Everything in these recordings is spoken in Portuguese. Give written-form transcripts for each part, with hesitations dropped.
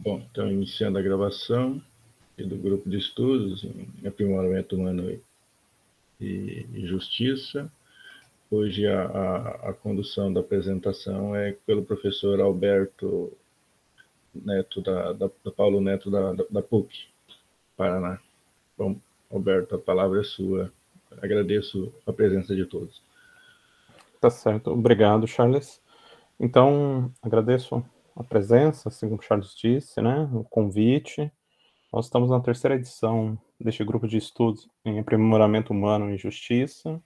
Bom, então, iniciando a gravação do grupo de estudos em aprimoramento humano e justiça. Hoje a condução da apresentação é pelo professor Alberto Neto, da Paulo Neto, da PUC, Paraná. Bom, Alberto, a palavra é sua. Agradeço a presença de todos. Tá certo. Obrigado, Charles. Então, agradeço a presença, assim como o Charles disse, né, o convite. Nós estamos na terceira edição deste grupo de estudos em aprimoramento humano e justiça.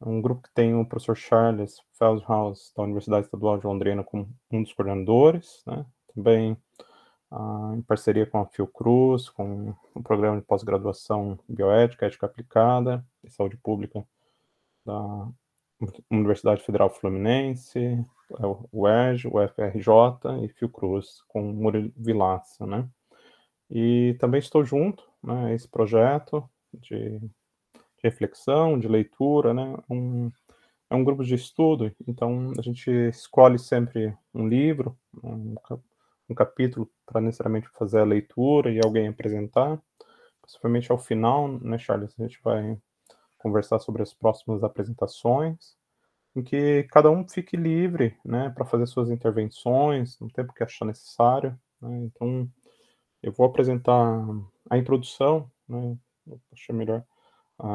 Um grupo que tem o professor Charles Feldhaus, da Universidade Estadual de Londrina, como um dos coordenadores, né? Também em parceria com a Fiocruz, com o programa de pós-graduação em bioética, ética aplicada e saúde pública da Universidade Federal Fluminense, o UERJ, o FRJ e Fiocruz, com Murilo Vilaça, né? E também estou junto, né, a esse projeto de reflexão, de leitura, né? É um grupo de estudo, então a gente escolhe sempre um livro, um capítulo para necessariamente fazer a leitura e alguém apresentar. Possivelmente ao final, né, Charles, a gente vai conversar sobre as próximas apresentações, em que cada um fique livre, né, para fazer suas intervenções no tempo que achar necessário, né. Então, eu vou apresentar a introdução, né, eu achei melhor,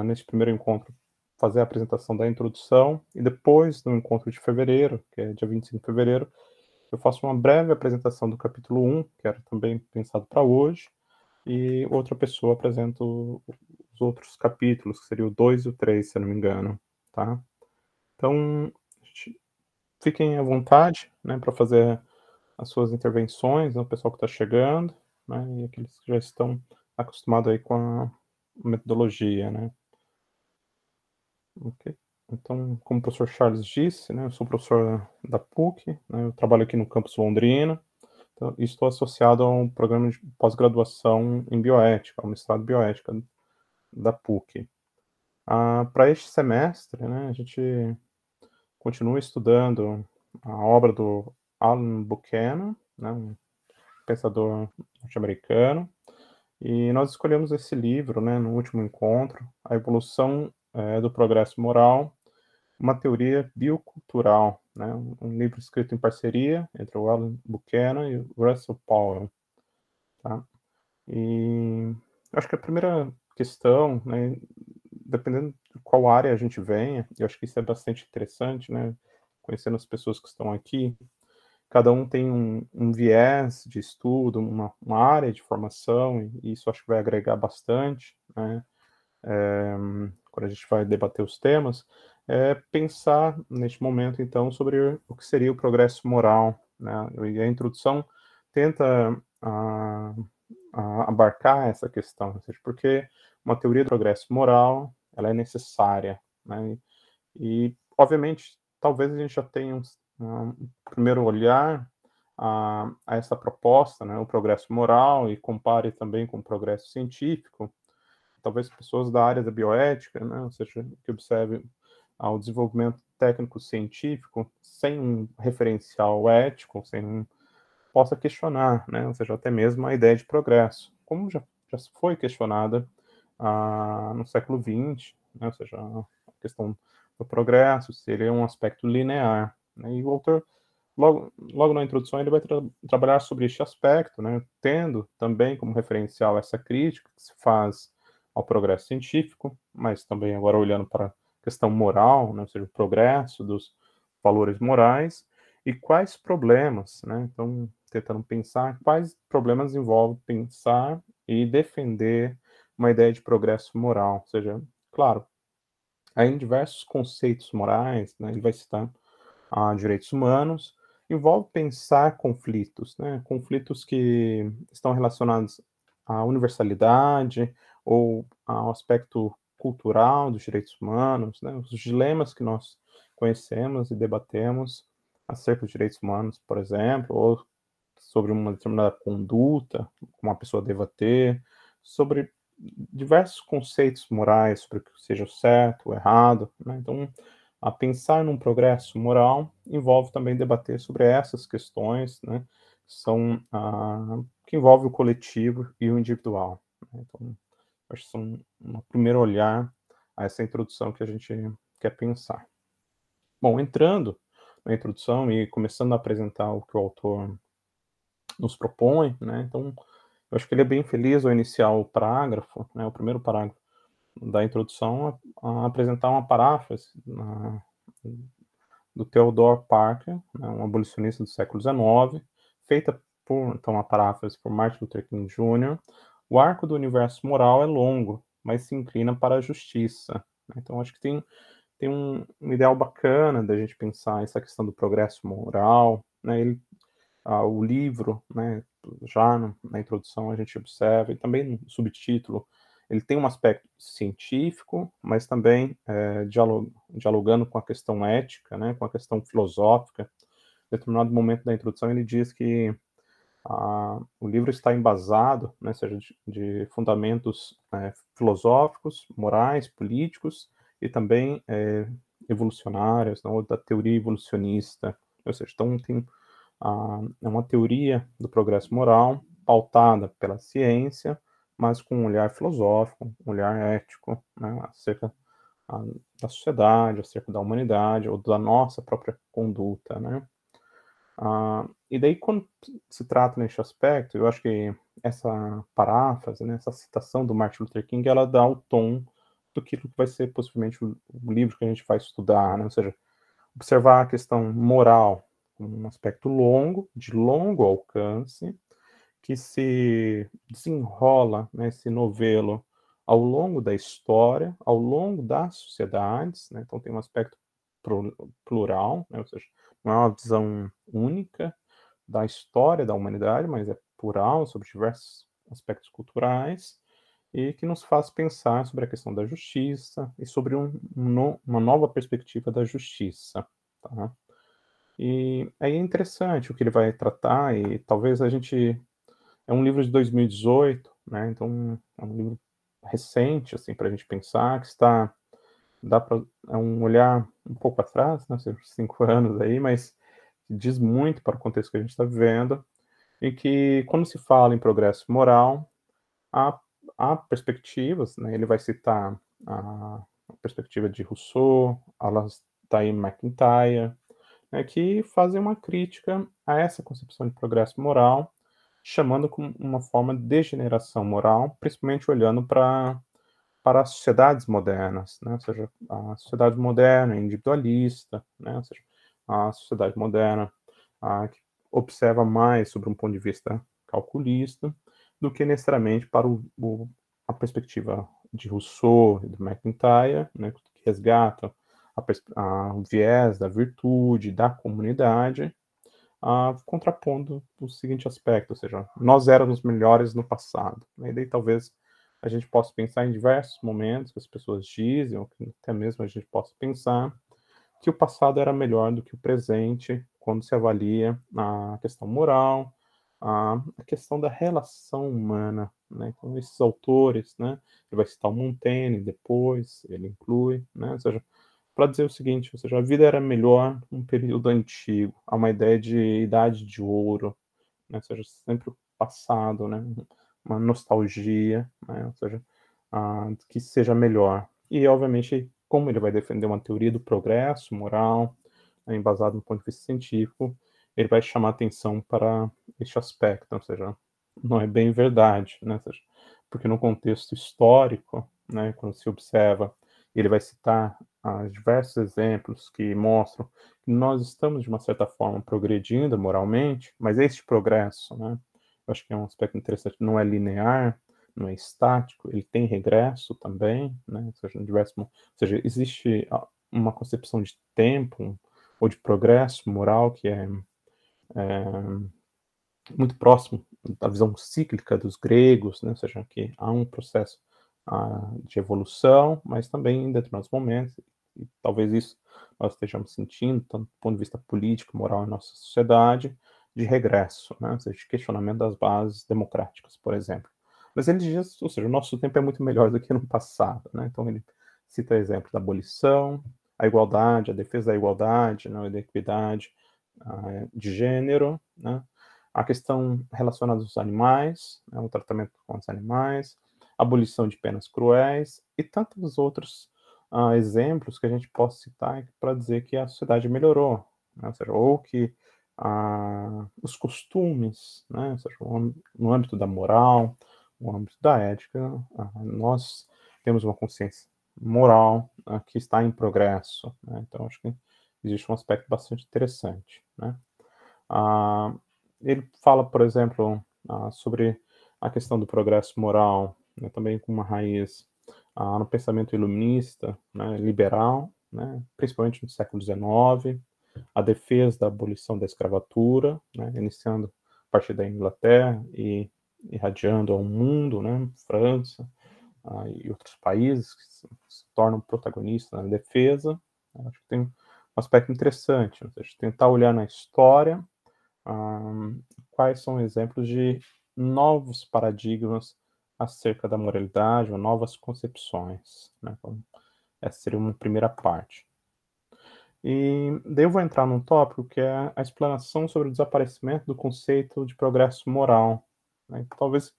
nesse primeiro encontro, fazer a apresentação da introdução, e depois, no encontro de fevereiro, que é dia 25 de fevereiro, eu faço uma breve apresentação do capítulo 1, que era também pensado para hoje, e outra pessoa apresenta os outros capítulos, que seria o 2 e o 3, se eu não me engano, tá? Então, fiquem à vontade, né, para fazer as suas intervenções, né, o pessoal que está chegando, né, e aqueles que já estão acostumados aí com a metodologia, né. Ok. Então, como o professor Charles disse, né, eu sou professor da PUC, né, eu trabalho aqui no campus Londrina, então, e estou associado a um programa de pós-graduação em bioética, ao mestrado em bioética da PUC. Para este semestre, né, a gente continua estudando a obra do Alan Buchanan, né, um pensador norte-americano, e nós escolhemos esse livro, né, no último encontro, A Evolução do Progresso Moral, uma teoria biocultural, né, um livro escrito em parceria entre o Alan Buchanan e o Russell Powell, tá? E acho que a primeira questão, né, dependendo de qual área a gente venha, eu acho que isso é bastante interessante, né, conhecendo as pessoas que estão aqui, cada um tem um viés de estudo, uma área de formação, e isso acho que vai agregar bastante, né, quando a gente vai debater os temas, pensar neste momento, então, sobre o que seria o progresso moral, né, e a introdução tenta abarcar essa questão, ou seja, porque uma teoria do progresso moral, ela é necessária, né, e, obviamente, talvez a gente já tenha um primeiro olhar a essa proposta, né, o progresso moral, e compare também com o progresso científico, talvez pessoas da área da bioética, né, ou seja, que observe ao desenvolvimento técnico-científico sem um referencial ético, possa questionar, né, ou seja, até mesmo a ideia de progresso, como já foi questionada no século XX, né, ou seja, a questão do progresso seria um aspecto linear, né, e o autor, logo na introdução, ele vai trabalhar sobre este aspecto, né, tendo também como referencial essa crítica que se faz ao progresso científico, mas também agora olhando para a questão moral, né, ou seja, o progresso dos valores morais, e quais problemas, né, então tentando pensar quais problemas envolve pensar e defender uma ideia de progresso moral, ou seja, claro, há em diversos conceitos morais, né, ele vai citar direitos humanos, envolve pensar conflitos, né, conflitos que estão relacionados à universalidade ou ao aspecto cultural dos direitos humanos, né, os dilemas que nós conhecemos e debatemos acerca dos direitos humanos, por exemplo, ou sobre uma determinada conduta que uma pessoa deva ter, sobre diversos conceitos morais, sobre o que seja o certo, o errado, né? Então, pensar num progresso moral envolve também debater sobre essas questões, né, são que envolve o coletivo e o individual, né. Então, acho que são um primeiro olhar a essa introdução que a gente quer pensar. Bom, entrando na introdução e começando a apresentar o que o autor nos propõe, né, então, eu acho que ele é bem feliz ao iniciar o parágrafo, né, o primeiro parágrafo da introdução, a apresentar uma paráfrase do Theodore Parker, né, um abolicionista do século XIX, feita por, então, uma paráfrase por Martin Luther King Jr. O arco do universo moral é longo, mas se inclina para a justiça, né. Então, acho que tem um ideal bacana da gente pensar essa questão do progresso moral, né. O livro, né, já na introdução a gente observa, e também no subtítulo, ele tem um aspecto científico, mas também dialogando com a questão ética, né, com a questão filosófica. Em determinado momento da introdução ele diz que o livro está embasado, né, seja de fundamentos filosóficos, morais, políticos e também evolucionários, né, ou da teoria evolucionista. Ou seja, então é uma teoria do progresso moral pautada pela ciência, mas com um olhar filosófico, um olhar ético, né, acerca da sociedade, acerca da humanidade ou da nossa própria conduta, né. E daí quando se trata neste aspecto, eu acho que essa paráfrase, né, essa citação do Martin Luther King, ela dá o tom do que vai ser possivelmente o livro que a gente vai estudar, né, ou seja, observar a questão moral, um aspecto longo, de longo alcance, que se desenrola, né, esse novelo ao longo da história, ao longo das sociedades, né, então tem um aspecto plural, né, ou seja, não é uma visão única da história da humanidade, mas é plural sobre diversos aspectos culturais e que nos faz pensar sobre a questão da justiça e sobre uma nova perspectiva da justiça, tá? E aí é interessante o que ele vai tratar e talvez a gente é um livro de 2018, né, então é um livro recente, assim, para a gente pensar, que dá para é um olhar um pouco atrás, né, cerca 5 anos aí, mas diz muito para o contexto que a gente está vivendo, e que quando se fala em progresso moral, há há perspectivas, né, ele vai citar a perspectiva de Rousseau, Alasdair MacIntyre, né, que fazem uma crítica a essa concepção de progresso moral, chamando como uma forma de degeneração moral, principalmente olhando para as sociedades modernas, né, ou seja, a sociedade moderna é individualista, né, ou seja, a sociedade moderna que observa mais sobre um ponto de vista calculista do que necessariamente para a perspectiva de Rousseau e do MacIntyre, né, que resgata o viés da virtude, da comunidade, contrapondo o seguinte aspecto, ou seja, nós éramos melhores no passado, né, e daí talvez a gente possa pensar em diversos momentos que as pessoas dizem, ou que até mesmo a gente possa pensar, que o passado era melhor do que o presente, quando se avalia a questão moral, a questão da relação humana, né, então esses autores, né, ele vai citar o Montaigne depois, ele inclui, né, ou seja, para dizer o seguinte, ou seja, a vida era melhor num período antigo, há uma ideia de idade de ouro, né, ou seja, sempre o passado, né, uma nostalgia, né, ou seja, que seja melhor. E, obviamente, como ele vai defender uma teoria do progresso moral, né, embasado no ponto de vista científico, ele vai chamar atenção para este aspecto, ou seja, não é bem verdade, né, ou seja, porque no contexto histórico, né, quando se observa, ele vai citar diversos exemplos que mostram que nós estamos, de uma certa forma, progredindo moralmente, mas este progresso, né, eu acho que é um aspecto interessante, não é linear, não é estático, ele tem regresso também, né, ou seja, ou seja, existe uma concepção de tempo ou de progresso moral que é muito próximo da visão cíclica dos gregos, né, ou seja, que há um processo de evolução, mas também em determinados momentos, e talvez isso nós estejamos sentindo, tanto do ponto de vista político, moral em nossa sociedade, de regresso, né, ou seja, de questionamento das bases democráticas, por exemplo. Mas ele diz, ou seja, o nosso tempo é muito melhor do que no passado, né, então ele cita exemplos da abolição, a igualdade, a defesa da igualdade, né, da equidade de gênero, né, a questão relacionada aos animais, né, o tratamento com os animais, abolição de penas cruéis e tantos outros exemplos que a gente possa citar para dizer que a sociedade melhorou, né, ou seja, ou que os costumes, né, ou seja, no âmbito da moral, no âmbito da ética, nós temos uma consciência moral que está em progresso, né, então acho que existe um aspecto bastante interessante, né. Ele fala, por exemplo, sobre a questão do progresso moral, né, também com uma raiz no pensamento iluminista, né, liberal, né, principalmente no século XIX, a defesa da abolição da escravatura, né, iniciando a partir da Inglaterra e irradiando ao mundo, né, França e outros países que se tornam protagonistas na defesa. Acho que tem um aspecto interessante, ou seja, tentar olhar na história quais são exemplos de novos paradigmas acerca da moralidade ou novas concepções, né? Então, essa seria uma primeira parte. E daí eu vou entrar num tópico que é a explanação sobre o desaparecimento do conceito de progresso moral, né? Talvez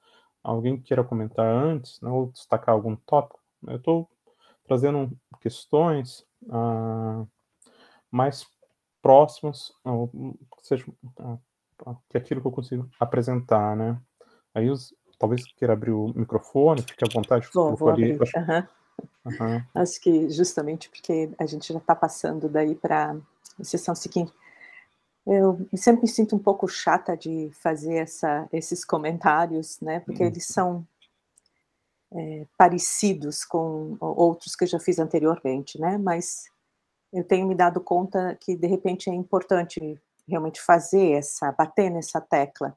alguém queira comentar antes, né, ou destacar algum tópico. Eu estou trazendo questões mais próximas, seja que aquilo que eu consigo apresentar, né? Aí talvez queira abrir o microfone, fique à vontade, Vou colocou ali. abrir. Acho que justamente porque a gente já está passando daí para a sessão seguinte. Eu sempre me sinto um pouco chata de fazer esses comentários, né? Porque eles são parecidos com outros que eu já fiz anteriormente, né? Mas eu tenho me dado conta que de repente é importante realmente bater nessa tecla.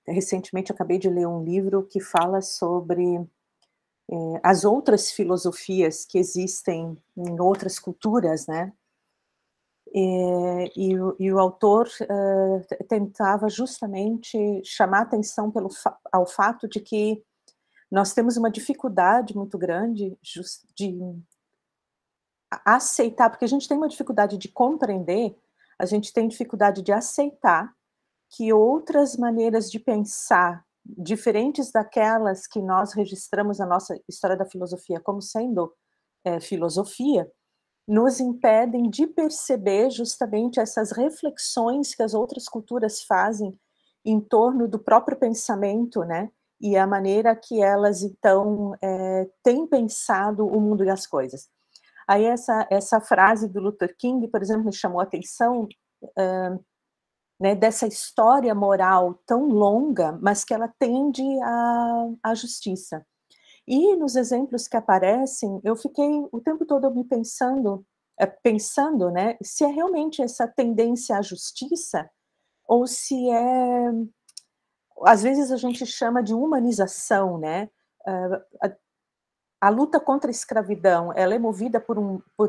Recentemente acabei de ler um livro que fala sobre as outras filosofias que existem em outras culturas, né? E o autor tentava justamente chamar atenção ao fato de que nós temos uma dificuldade muito grande de aceitar, porque a gente tem uma dificuldade de compreender, a gente tem dificuldade de aceitar que outras maneiras de pensar, diferentes daquelas que nós registramos na nossa história da filosofia como sendo filosofia, nos impedem de perceber justamente essas reflexões que as outras culturas fazem em torno do próprio pensamento, né, e a maneira que elas, então, têm pensado o mundo e as coisas. Aí essa frase do Luther King, por exemplo, me chamou a atenção, né, dessa história moral tão longa, mas que ela tende à justiça. E nos exemplos que aparecem, eu fiquei o tempo todo me pensando, né, se é realmente essa tendência à justiça, ou se às vezes a gente chama de humanização, né, a luta contra a escravidão, ela é movida por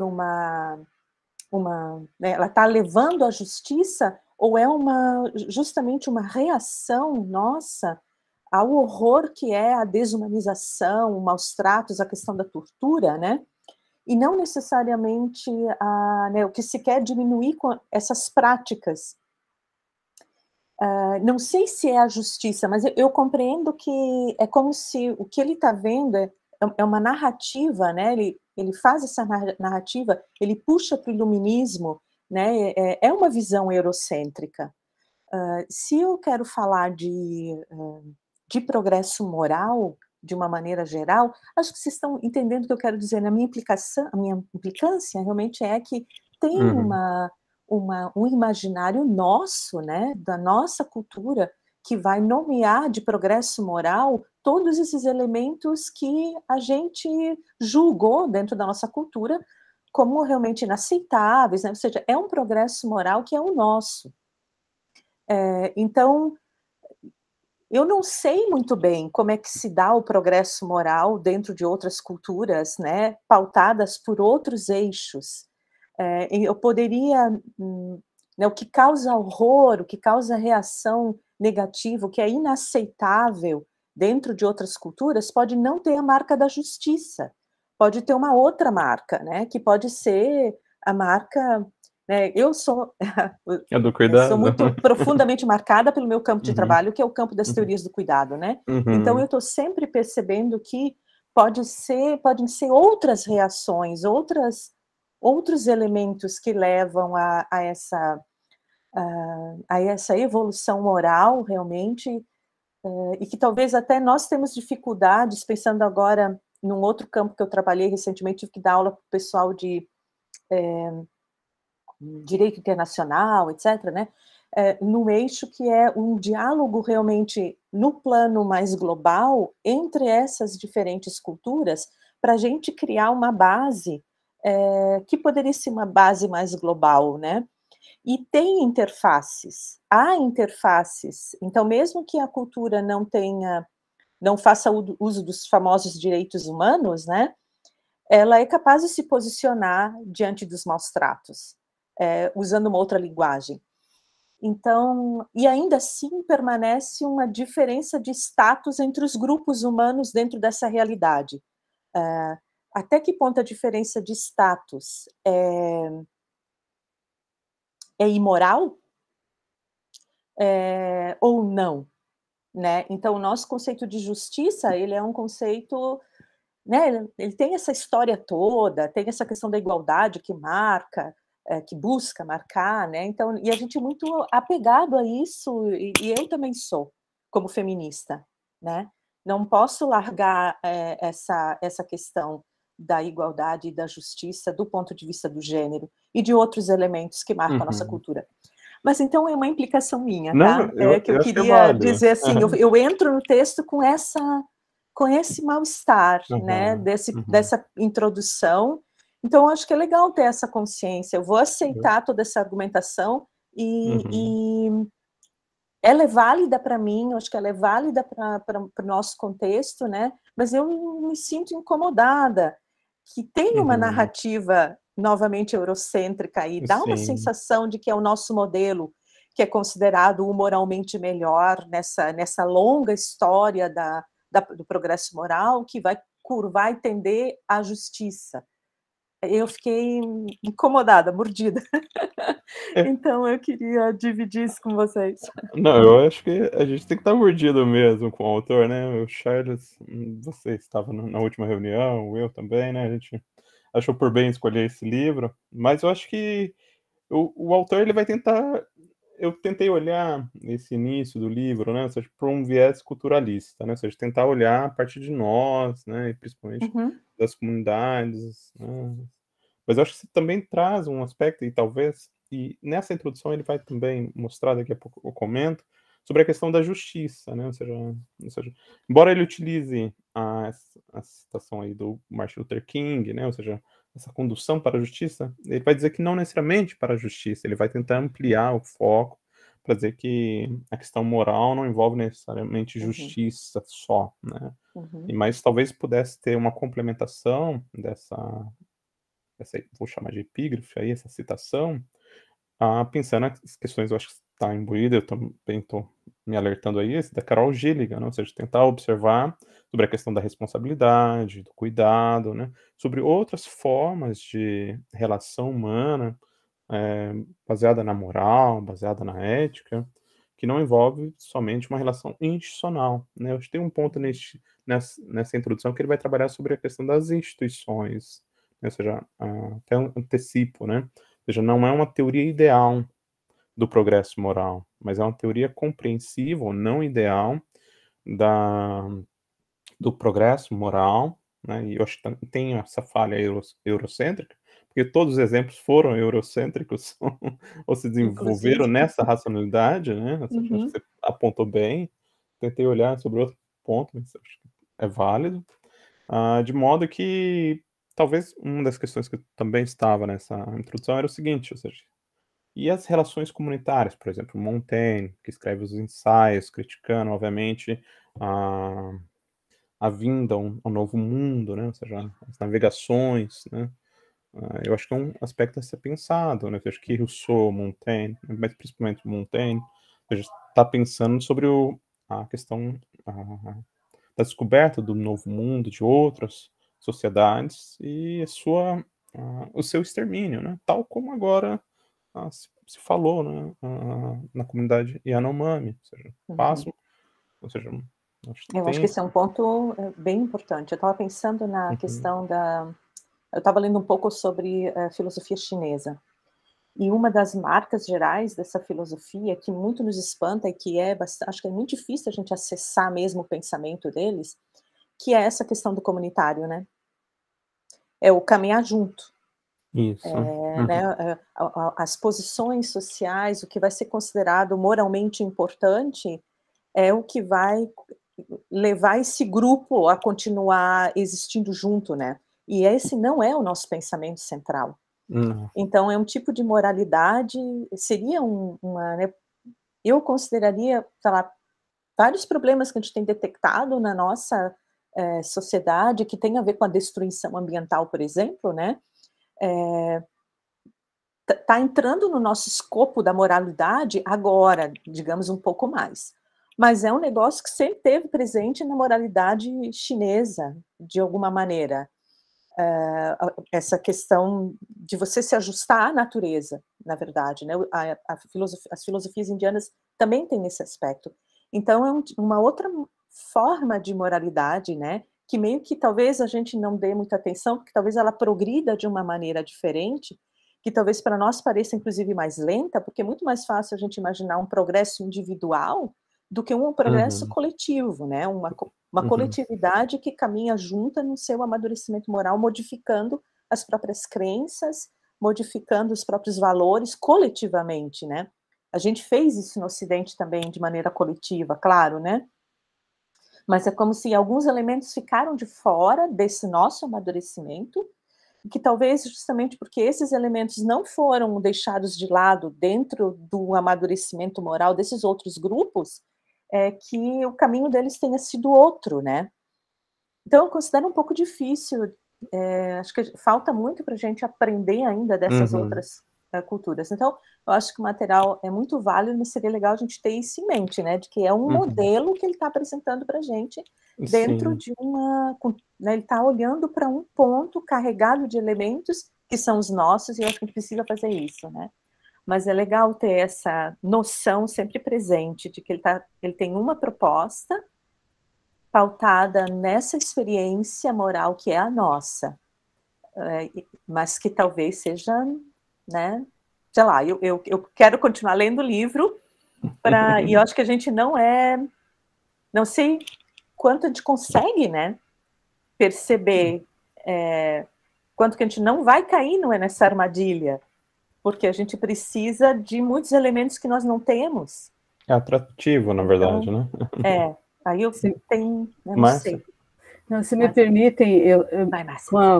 uma né, ela está levando à justiça, ou é justamente uma reação nossa ao horror que é a desumanização, os maus tratos, a questão da tortura, né? E não necessariamente né, o que se quer diminuir com essas práticas. Não sei se é a justiça, mas eu compreendo que é como se o que ele está vendo é uma narrativa, né? Ele faz essa narrativa, ele puxa para o iluminismo, né? É uma visão eurocêntrica. Se eu quero falar de progresso moral, de uma maneira geral, acho que vocês estão entendendo o que eu quero dizer. A minha implicância realmente é que tem um imaginário nosso, né, da nossa cultura, que vai nomear de progresso moral todos esses elementos que a gente julgou dentro da nossa cultura como realmente inaceitáveis, né? Ou seja, é um progresso moral que é o nosso. Então, eu não sei muito bem como é que se dá o progresso moral dentro de outras culturas, né, pautadas por outros eixos. Eu poderia, né, o que causa horror, o que causa reação negativa, o que é inaceitável dentro de outras culturas, pode não ter a marca da justiça, pode ter uma outra marca, né, que pode ser a marca né? Eu sou É do eu cuidado. sou muito profundamente marcada pelo meu campo de Uhum. trabalho, que é o campo das Uhum. teorias do cuidado, né? Uhum. Então eu estou sempre percebendo que podem ser outras reações, outros elementos que levam a essa evolução moral realmente, e que talvez até nós temos dificuldades, pensando agora num outro campo que eu trabalhei recentemente, tive que dar aula para o pessoal de direito internacional, etc., né? No eixo que é um diálogo realmente no plano mais global entre essas diferentes culturas, para a gente criar uma base que poderia ser uma base mais global, né? E tem interfaces, há interfaces. Então, mesmo que a cultura não faça uso dos famosos direitos humanos, né? Ela é capaz de se posicionar diante dos maus tratos, usando uma outra linguagem. Então, e ainda assim permanece uma diferença de status entre os grupos humanos dentro dessa realidade. Até que ponto a diferença de status é imoral? Ou não? Né? Então, o nosso conceito de justiça, ele é um conceito, né, ele tem essa história toda, tem essa questão da igualdade que marca, que busca marcar, né? Então, e a gente é muito apegado a isso, e eu também sou, como feminista, né? Não posso largar essa questão da igualdade e da justiça do ponto de vista do gênero e de outros elementos que marcam a nossa cultura. Mas então é uma implicação minha, Não, tá? Que eu eu acho que é queria válido. dizer assim, eu entro no texto com esse mal-estar, né? Uhum. Dessa introdução. Então, eu acho que é legal ter essa consciência. Eu vou aceitar toda essa argumentação e ela é válida para mim, eu acho que ela é válida para o nosso contexto, né? Mas eu me sinto incomodada que tem uma narrativa novamente eurocêntrica e dá uma Sim. sensação de que é o nosso modelo que é considerado o moralmente melhor nessa longa história do progresso moral, que vai curvar e tender à justiça. Eu fiquei incomodada, mordida. Então eu queria dividir isso com vocês. Não, eu acho que a gente tem que estar mordido mesmo com o autor, né? O Charles, você estava na última reunião, eu também, né? A gente achou por bem escolher esse livro, mas eu acho que o autor ele vai tentar. Eu tentei olhar esse início do livro, né? Ou seja, por um viés culturalista, né? Ou seja, tentar olhar a partir de nós, né? E principalmente das comunidades, né? Mas eu acho que você também traz um aspecto, e nessa introdução ele vai também mostrar, daqui a pouco eu comento, sobre a questão da justiça, né? Ou seja, embora ele utilize a citação aí do Martin Luther King, né? Ou seja, essa condução para a justiça, ele vai dizer que não necessariamente para a justiça, ele vai tentar ampliar o foco para dizer que a questão moral não envolve necessariamente justiça só, né? E mas talvez pudesse ter uma complementação dessa, vou chamar de epígrafe aí, essa citação, pensando nas questões, eu acho que está imbuída, eu também estou me alertando aí, esse da Carol Gilligan, né? Ou seja, tentar observar sobre a questão da responsabilidade, do cuidado, né? Sobre outras formas de relação humana, baseada na moral, baseada na ética, que não envolve somente uma relação institucional, né? Eu acho que tem um ponto nessa introdução que ele vai trabalhar sobre a questão das instituições, né? Ou seja, até antecipo, né? Ou seja, não é uma teoria ideal do progresso moral, mas é uma teoria compreensiva, ou não ideal, do progresso moral, né? E eu acho que tem essa falha eurocêntrica, porque todos os exemplos foram eurocêntricos ou se desenvolveram Inclusive. nessa racionalidade, né? Acho que você apontou bem. Tentei olhar sobre outro ponto, mas acho que é válido. De modo que talvez uma das questões que também estava nessa introdução era o seguinte, ou seja, e as relações comunitárias, por exemplo, Montaigne, que escreve os ensaios criticando, obviamente, a vinda ao novo mundo, né? Ou seja, as navegações, né? Eu acho que é um aspecto a ser pensado, né? Eu acho que Rousseau, Montaigne, mas principalmente Montaigne, está pensando sobre a questão da descoberta do novo mundo, de outras sociedades e o seu extermínio, né? Tal como agora se falou, né, na comunidade Yanomami, ou seja, passam, ou seja, eu acho que esse é um ponto bem importante. Eu estava pensando na questão eu estava lendo um pouco sobre filosofia chinesa, e uma das marcas gerais dessa filosofia, que muito nos espanta e que acho que é muito difícil a gente acessar mesmo o pensamento deles, que é essa questão do comunitário, né? É o caminhar junto. Isso. Né, as posições sociais, o que vai ser considerado moralmente importante, é o que vai levar esse grupo a continuar existindo junto, né? E esse não é o nosso pensamento central. Não. Então, é um tipo de moralidade, seria né, eu consideraria, sei lá, vários problemas que a gente tem detectado na nossa sociedade, que tem a ver com a destruição ambiental, por exemplo, né? Tá entrando no nosso escopo da moralidade agora, digamos, um pouco mais. Mas é um negócio que sempre esteve presente na moralidade chinesa, de alguma maneira. Essa questão de você se ajustar à natureza, na verdade, né? As filosofias indianas também têm esse aspecto. Então, é uma outra forma de moralidade, né? Que meio que talvez a gente não dê muita atenção, porque talvez ela progrida de uma maneira diferente, que talvez para nós pareça, inclusive, mais lenta, porque é muito mais fácil a gente imaginar um progresso individual do que um progresso coletivo, né? Uma coletividade que caminha junta no seu amadurecimento moral, modificando as próprias crenças, modificando os próprios valores coletivamente, né? A gente fez isso no Ocidente também de maneira coletiva, claro, né? Mas é como se alguns elementos ficaram de fora desse nosso amadurecimento, que talvez justamente porque esses elementos não foram deixados de lado dentro do amadurecimento moral desses outros grupos, que o caminho deles tenha sido outro, né? Então, eu considero um pouco difícil, acho que falta muito para a gente aprender ainda dessas outras culturas. Então, eu acho que o material é muito válido, mas seria legal a gente ter isso em mente, né? De que é um modelo que ele está apresentando para a gente dentro de né, ele está olhando para um ponto carregado de elementos que são os nossos, e eu acho que a gente precisa fazer isso, né? Mas é legal ter essa noção sempre presente de que ele tem uma proposta pautada nessa experiência moral que é a nossa, mas que talvez seja, né, sei lá, eu quero continuar lendo o livro, e eu acho que a gente não sei quanto a gente consegue, né, perceber quanto que a gente não vai cair nessa armadilha, porque a gente precisa de muitos elementos que nós não temos. É atrativo, na verdade, né? Aí eu tenho, eu não Márcia? sei. Não, se me permitem,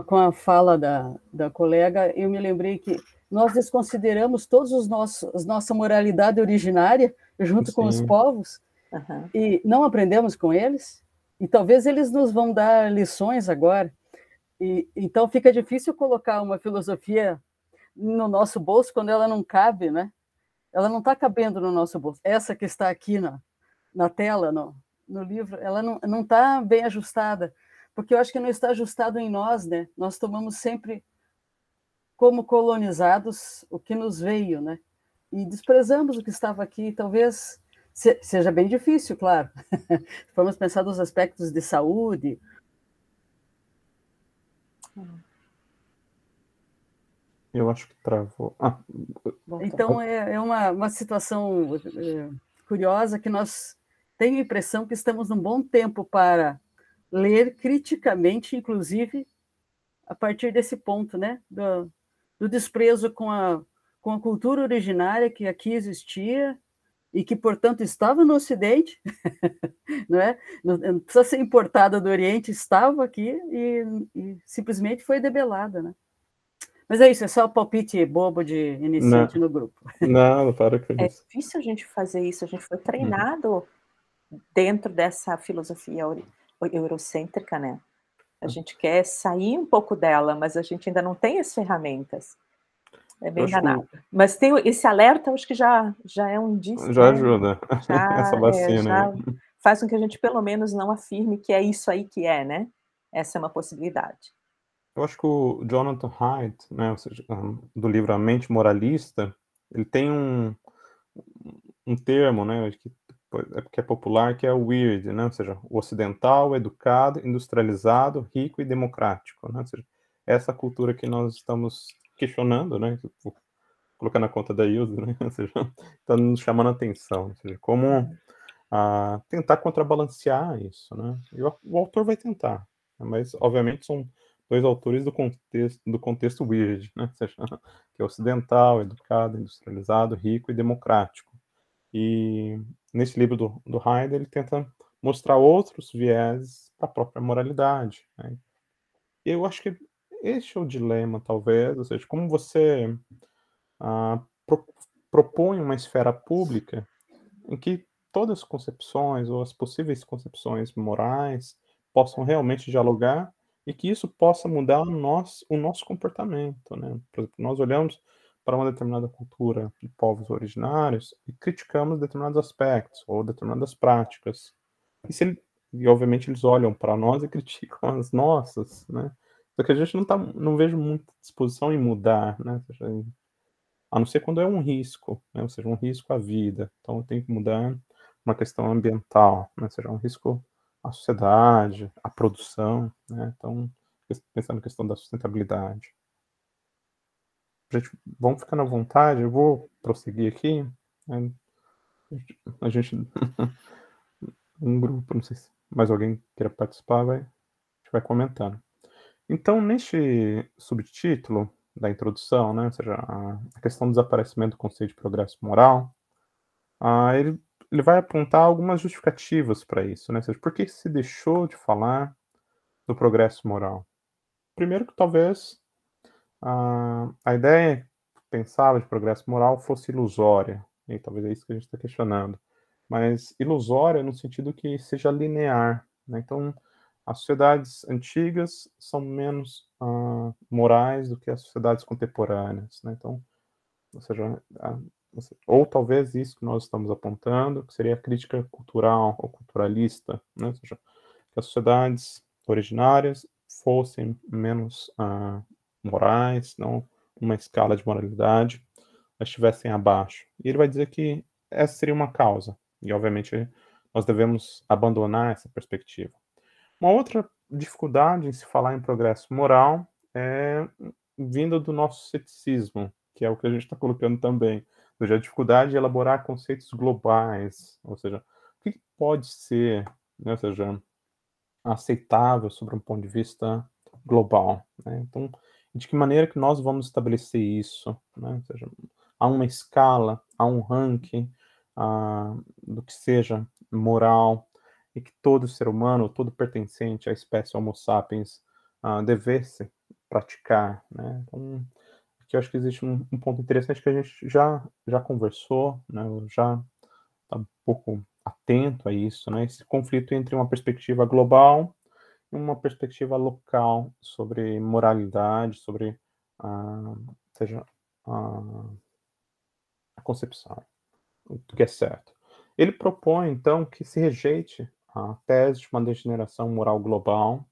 com a fala da colega, eu me lembrei que nós desconsideramos todos nossa moralidade originária junto com os povos e não aprendemos com eles, e talvez eles nos vão dar lições agora. Então fica difícil colocar uma filosofia no nosso bolso quando ela não cabe, né? Ela não está cabendo no nosso bolso. Essa que está aqui na tela, no livro, ela não está bem ajustada, porque eu acho que não está ajustado em nós, né? Nós tomamos sempre como colonizados o que nos veio, né? E desprezamos o que estava aqui. Talvez seja bem difícil, claro. Vamos pensar nos aspectos de saúde. Eu acho que travou. Então, é uma situação curiosa que nós tenho a impressão que estamos num bom tempo para ler criticamente, inclusive, a partir desse ponto, né? Do desprezo com a cultura originária que aqui existia e que, portanto, estava no Ocidente, não é? Não precisa ser importada do Oriente, estava aqui e simplesmente foi debelada, né? Mas é isso, é só o palpite bobo de iniciante no grupo. Não, para com isso. É difícil a gente fazer isso, a gente foi treinado dentro dessa filosofia eurocêntrica, né? A gente quer sair um pouco dela, mas a gente ainda não tem as ferramentas. É bem danado. Mas tem esse alerta, acho que já é um indício. Já ajuda. Essa vacina já faz com que a gente, pelo menos, não afirme que é isso aí que é, né? Essa é uma possibilidade. Eu acho que o Jonathan Haidt, né, ou seja, do livro A Mente Moralista, ele tem um termo, né, que é popular, que é o weird, né, ou seja, o ocidental, educado, industrializado, rico e democrático, né, ou seja, essa cultura que nós estamos questionando, né, colocando na conta da Ilse, né, ou seja, está nos chamando a atenção, ou seja, como tentar contrabalancear isso, né, e o autor vai tentar, mas, obviamente, são dois autores do contexto weird, né, ou seja, que é ocidental, educado, industrializado, rico e democrático. E nesse livro do Heidegger, ele tenta mostrar outros viés para a própria moralidade, né? E eu acho que este é o dilema, talvez, ou seja, como você propõe uma esfera pública em que todas as concepções ou as possíveis concepções morais possam realmente dialogar e que isso possa mudar o nosso comportamento, né? Por exemplo, nós olhamos para uma determinada cultura de povos originários e criticamos determinados aspectos ou determinadas práticas. E obviamente eles olham para nós e criticam as nossas, né? Só que a gente não vejo muita disposição em mudar, né? Ou seja, a não ser quando é um risco, né? Ou seja, um risco à vida. Então tem que mudar uma questão ambiental, né? Ou seja, um risco à sociedade, à produção, né? Então, pensando na questão da sustentabilidade. Gente, vamos ficando à vontade, eu vou prosseguir aqui, né? A gente, um grupo, não sei se mais alguém queira participar, a gente vai comentando. Então, neste subtítulo da introdução, né, ou seja, a questão do desaparecimento do conceito de progresso moral, ele vai apontar algumas justificativas para isso, né, ou seja, por que se deixou de falar do progresso moral? Primeiro que talvez a ideia que pensava de progresso moral fosse ilusória, e talvez é isso que a gente está questionando, mas ilusória no sentido que seja linear, né? Então, as sociedades antigas são menos morais do que as sociedades contemporâneas, né? Então, ou seja, ou talvez isso que nós estamos apontando, que seria a crítica cultural ou culturalista, né? Ou seja, que as sociedades originárias fossem menos morais, não uma escala de moralidade, estivessem abaixo. E ele vai dizer que essa seria uma causa, e obviamente nós devemos abandonar essa perspectiva. Uma outra dificuldade em se falar em progresso moral é vinda do nosso ceticismo, que é o que a gente está colocando também, ou seja, a dificuldade de elaborar conceitos globais, ou seja, o que pode ser, né, ou seja, aceitável sobre um ponto de vista global, né? Então, de que maneira que nós vamos estabelecer isso, né? Ou seja, há uma escala, há um ranking do que seja moral e que todo ser humano, todo pertencente à espécie Homo sapiens devesse praticar, né? Então, aqui eu acho que existe um ponto interessante que a gente já conversou, né? Já está um pouco atento a isso, né? Esse conflito entre uma perspectiva global e uma perspectiva local sobre moralidade, sobre seja a concepção do que é certo. Ele propõe então que se rejeite a tese de uma degeneração moral global,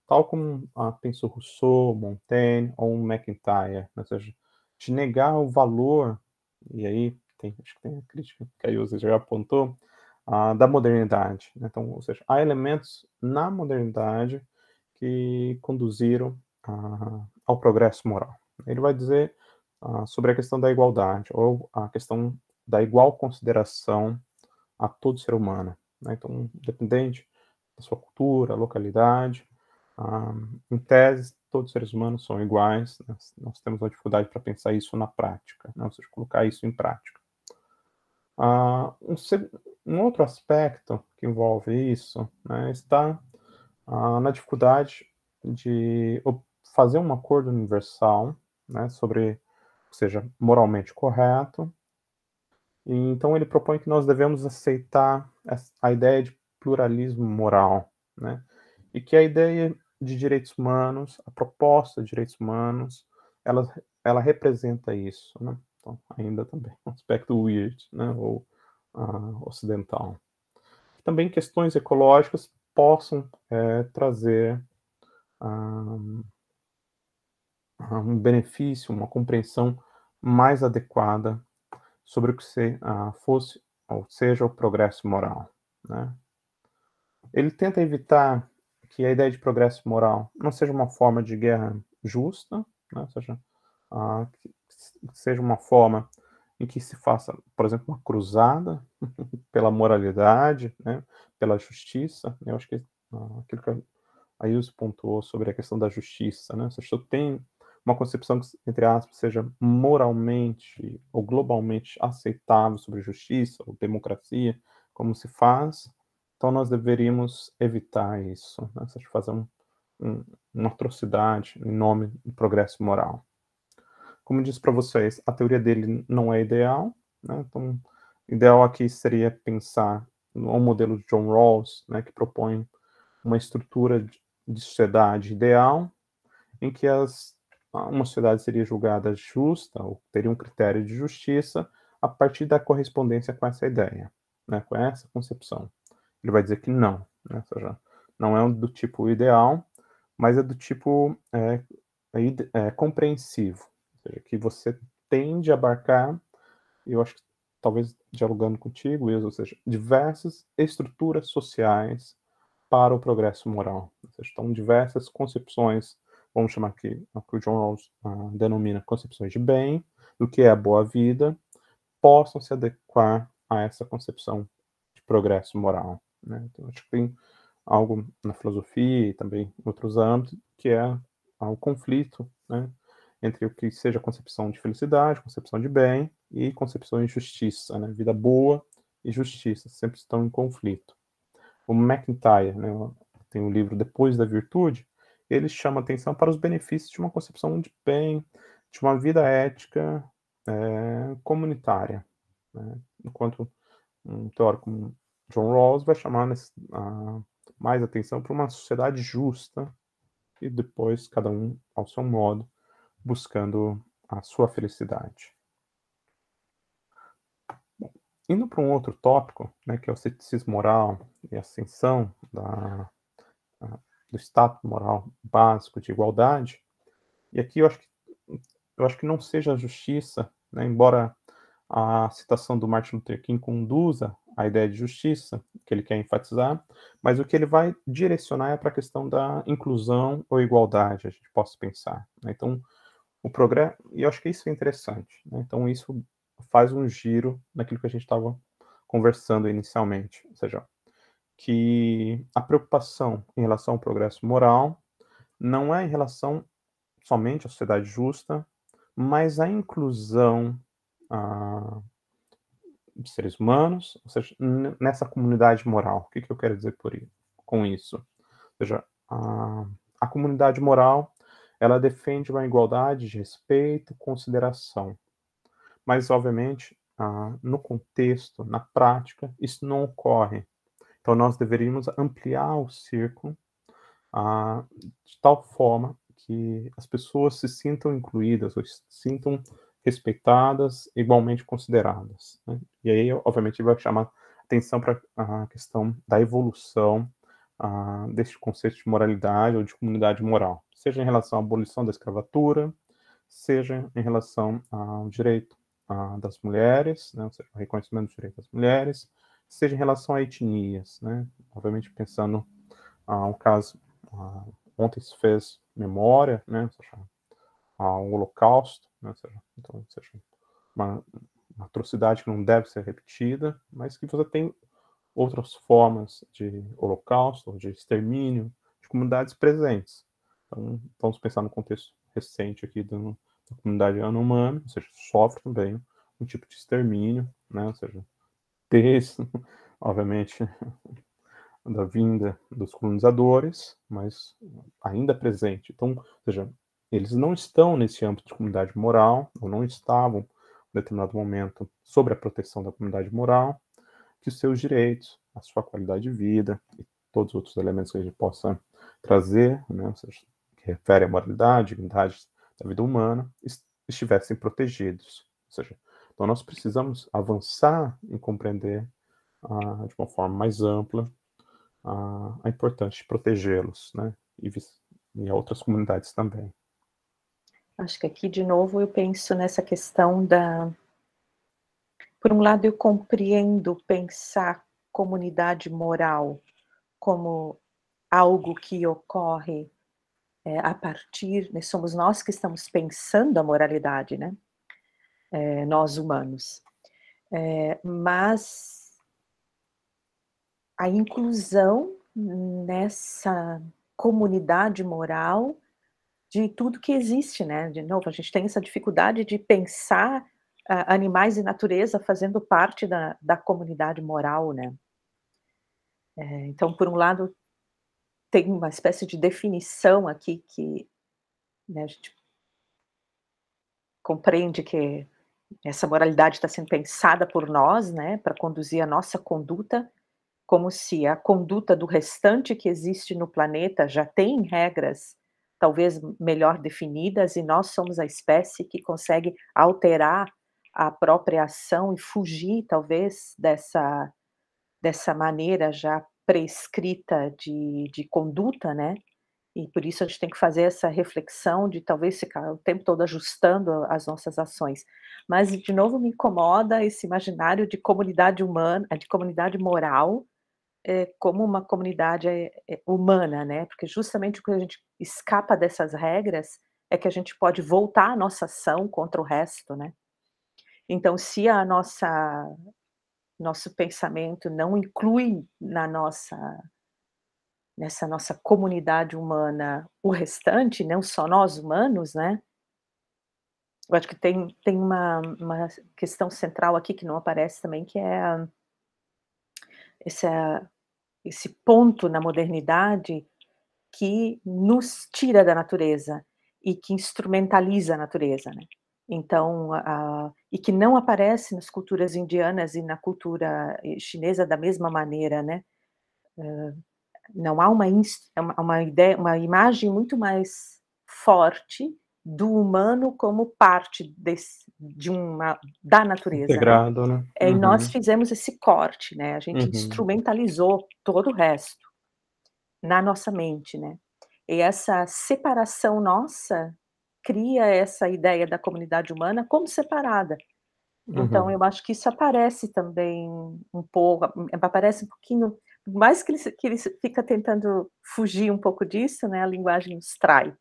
tal como pensou Rousseau, Montaigne ou MacIntyre, ou seja, de negar o valor, e aí acho que tem a crítica que a Ilse já apontou, da modernidade. Então, ou seja, há elementos na modernidade que conduziram ao progresso moral. Ele vai dizer sobre a questão da igualdade, ou a questão da igual consideração a todo ser humano, né? Então, independente da sua cultura, localidade, em tese, todos os seres humanos são iguais, né? Nós temos uma dificuldade para pensar isso na prática, né? Ou seja, colocar isso em prática. Um outro aspecto que envolve isso, né, está na dificuldade de fazer um acordo universal, né, sobre, ou seja, moralmente correto. E então ele propõe que nós devemos aceitar a ideia de pluralismo moral, né, e que a ideia de direitos humanos, a proposta de direitos humanos, ela representa isso, né? Então, ainda também um aspecto weird, né, ou ocidental. Também questões ecológicas possam trazer um benefício, uma compreensão mais adequada sobre o que fosse ou seja o progresso moral, né? Ele tenta evitar que a ideia de progresso moral não seja uma forma de guerra justa, né? Ou seja, que seja uma forma em que se faça, por exemplo, uma cruzada pela moralidade, né? Pela justiça. Eu acho que aquilo que a Ilse pontuou sobre a questão da justiça, né? Ou seja, eu tenho uma concepção que, entre aspas, seja moralmente ou globalmente aceitável sobre justiça ou democracia, como se faz, então nós deveríamos evitar isso, né? Ou seja, fazer uma atrocidade em nome do progresso moral. Como eu disse para vocês, a teoria dele não é ideal, né? Então, o ideal aqui seria pensar no modelo de John Rawls, né, que propõe uma estrutura de sociedade ideal, em que uma sociedade seria julgada justa, ou teria um critério de justiça, a partir da correspondência com essa ideia, né, com essa concepção. Ele vai dizer que não, né, ou seja, não é do tipo ideal, mas é do tipo compreensivo, ou seja, que você tende a abarcar, eu acho que talvez dialogando contigo, ou seja, diversas estruturas sociais para o progresso moral. Ou seja, estão diversas concepções, vamos chamar aqui, o que o John Rawls denomina concepções de bem, do que é a boa vida, possam se adequar a essa concepção de progresso moral, né? Então, acho que tem algo na filosofia e também em outros âmbitos que é o conflito, né, entre o que seja a concepção de felicidade, concepção de bem e concepção de justiça, né? Vida boa e justiça sempre estão em conflito. O MacIntyre, né, tem um livro Depois da Virtude, ele chama atenção para os benefícios de uma concepção de bem, de uma vida ética comunitária, né? Enquanto um teórico como John Rawls vai chamar mais atenção para uma sociedade justa e depois cada um ao seu modo buscando a sua felicidade. Indo para um outro tópico, né, que é o ceticismo moral e a ascensão do status moral básico de igualdade, e aqui eu acho que não seja a justiça, né, embora a citação do Martin Luther King conduza a ideia de justiça, que ele quer enfatizar, mas o que ele vai direcionar é para a questão da inclusão ou igualdade, a gente possa pensar, né? Então, o progresso, e eu acho que isso é interessante, né? Então, isso faz um giro naquilo que a gente estava conversando inicialmente, ou seja, que a preocupação em relação ao progresso moral não é em relação somente à sociedade justa, mas à inclusão de seres humanos, ou seja, nessa comunidade moral. O que eu quero dizer com isso? Ou seja, a comunidade moral, ela defende uma igualdade de respeito, consideração. Mas, obviamente, no contexto, na prática, isso não ocorre. Então, nós deveríamos ampliar o círculo de tal forma que as pessoas se sintam incluídas, ou se sintam respeitadas, igualmente consideradas, né? E aí, obviamente, vai chamar atenção para a questão da evolução deste conceito de moralidade ou de comunidade moral, seja em relação à abolição da escravatura, seja em relação ao direito das mulheres, né, ou seja, o reconhecimento do direito das mulheres, seja em relação a etnias, né, obviamente pensando um caso, ontem se fez memória, né, ou seja, ao Holocausto, né, ou seja, uma atrocidade que não deve ser repetida, mas que você tem outras formas de holocausto, de extermínio, de comunidades presentes. Então, vamos pensar no contexto recente aqui da comunidade Yanomami, ou seja, sofre também um tipo de extermínio, né, ou seja, desde, obviamente, da vinda dos colonizadores, mas ainda presente. Então, ou seja, eles não estão nesse âmbito de comunidade moral, ou não estavam, em determinado momento, sobre a proteção da comunidade moral, que os seus direitos, a sua qualidade de vida e todos os outros elementos que a gente possa trazer, né, ou seja, que refere à moralidade, dignidade da vida humana, estivessem protegidos. Ou seja, então nós precisamos avançar em compreender de uma forma mais ampla a importância de protegê-los, né, e a outras comunidades também. Acho que aqui, de novo, eu penso nessa questão Por um lado, eu compreendo pensar comunidade moral como algo que ocorre a partir, né, somos nós que estamos pensando a moralidade, né? Nós humanos. Mas a inclusão nessa comunidade moral de tudo que existe, né? De novo, a gente tem essa dificuldade de pensar animais e natureza fazendo parte da comunidade moral, né? Então, por um lado, tem uma espécie de definição aqui que, né, a gente compreende que essa moralidade está sendo pensada por nós, né, para conduzir a nossa conduta, como se a conduta do restante que existe no planeta já tem regras talvez melhor definidas, e nós somos a espécie que consegue alterar a própria ação e fugir, talvez, dessa maneira já prescrita de conduta, né? E por isso a gente tem que fazer essa reflexão de talvez ficar o tempo todo ajustando as nossas ações. Mas, de novo, me incomoda esse imaginário de comunidade humana, de comunidade moral, como uma comunidade humana, né? Porque justamente quando a gente escapa dessas regras é que a gente pode voltar a nossa ação contra o resto, né? Então, se nosso pensamento não inclui nessa nossa comunidade humana o restante, não só nós humanos, né? Eu acho que tem uma questão central aqui que não aparece também, que é esse ponto na modernidade que nos tira da natureza e que instrumentaliza a natureza, né? Então, e que não aparece nas culturas indianas e na cultura chinesa da mesma maneira, né? Não há uma ideia, uma imagem muito mais forte do humano como parte da natureza, integrado, né? E nós fizemos esse corte, né? A gente instrumentalizou todo o resto na nossa mente, né? E essa separação nossa cria essa ideia da comunidade humana como separada. Então eu acho que isso aparece também um pouco, aparece um pouquinho, por mais que ele fica tentando fugir um pouco disso, né, a linguagem nos trai,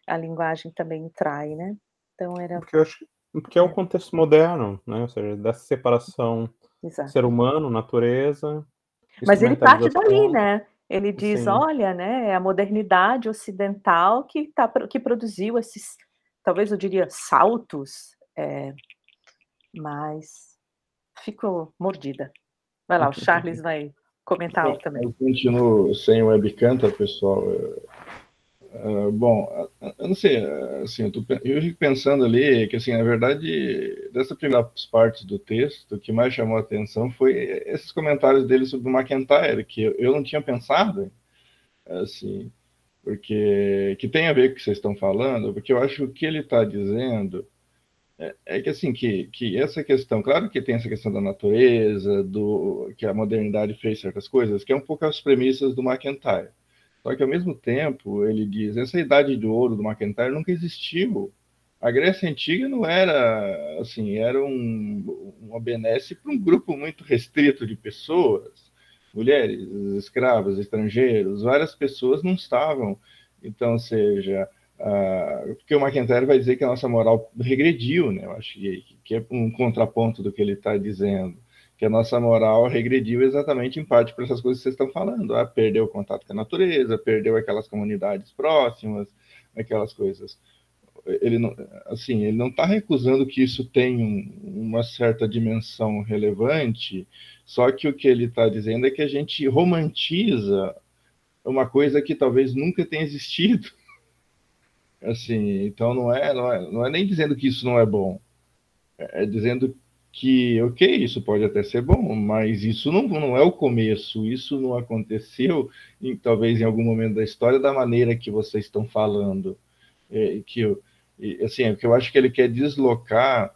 a linguagem também trai, né. Então era Porque eu acho porque é o contexto moderno, né, ou seja, dessa separação exato. ser humano, natureza, Mas ele parte dali, instrumentalização. né, ele diz: Sim. "Olha, né, é a modernidade ocidental que produziu esses", talvez eu diria saltos, mas fico mordida. Vai lá, o Charles vai comentar algo também. Eu continuo sem webcam, tá, pessoal? Bom, eu não sei, assim, eu fico pensando ali que, assim, na verdade, dessas primeiras partes do texto, o que mais chamou a atenção foi esses comentários dele sobre o MacIntyre, que eu não tinha pensado, assim, porque que tem a ver com o que vocês estão falando, porque eu acho que o que ele está dizendo é que, assim, que essa questão, claro que tem essa questão da natureza, que a modernidade fez certas coisas, que é um pouco as premissas do MacIntyre. Só que, ao mesmo tempo, ele diz, essa idade de ouro do MacIntyre nunca existiu. A Grécia Antiga não era, assim, era uma benesse para um grupo muito restrito de pessoas, mulheres, escravos, estrangeiros, várias pessoas não estavam. Então, ou seja, porque o MacIntyre vai dizer que a nossa moral regrediu, né? Eu acho que é um contraponto do que ele está dizendo, que a nossa moral regrediu exatamente em parte por essas coisas que vocês estão falando. Perdeu o contato com a natureza, perdeu aquelas comunidades próximas, aquelas coisas. Ele não está recusando que isso tem uma certa dimensão relevante, só que o que ele está dizendo é que a gente romantiza uma coisa que talvez nunca tenha existido. Assim, então não é nem dizendo que isso não é bom, é dizendo que, ok, isso pode até ser bom, mas isso não é o começo, isso não aconteceu, talvez em algum momento da história, da maneira que vocês estão falando. Assim, porque eu acho que ele quer deslocar,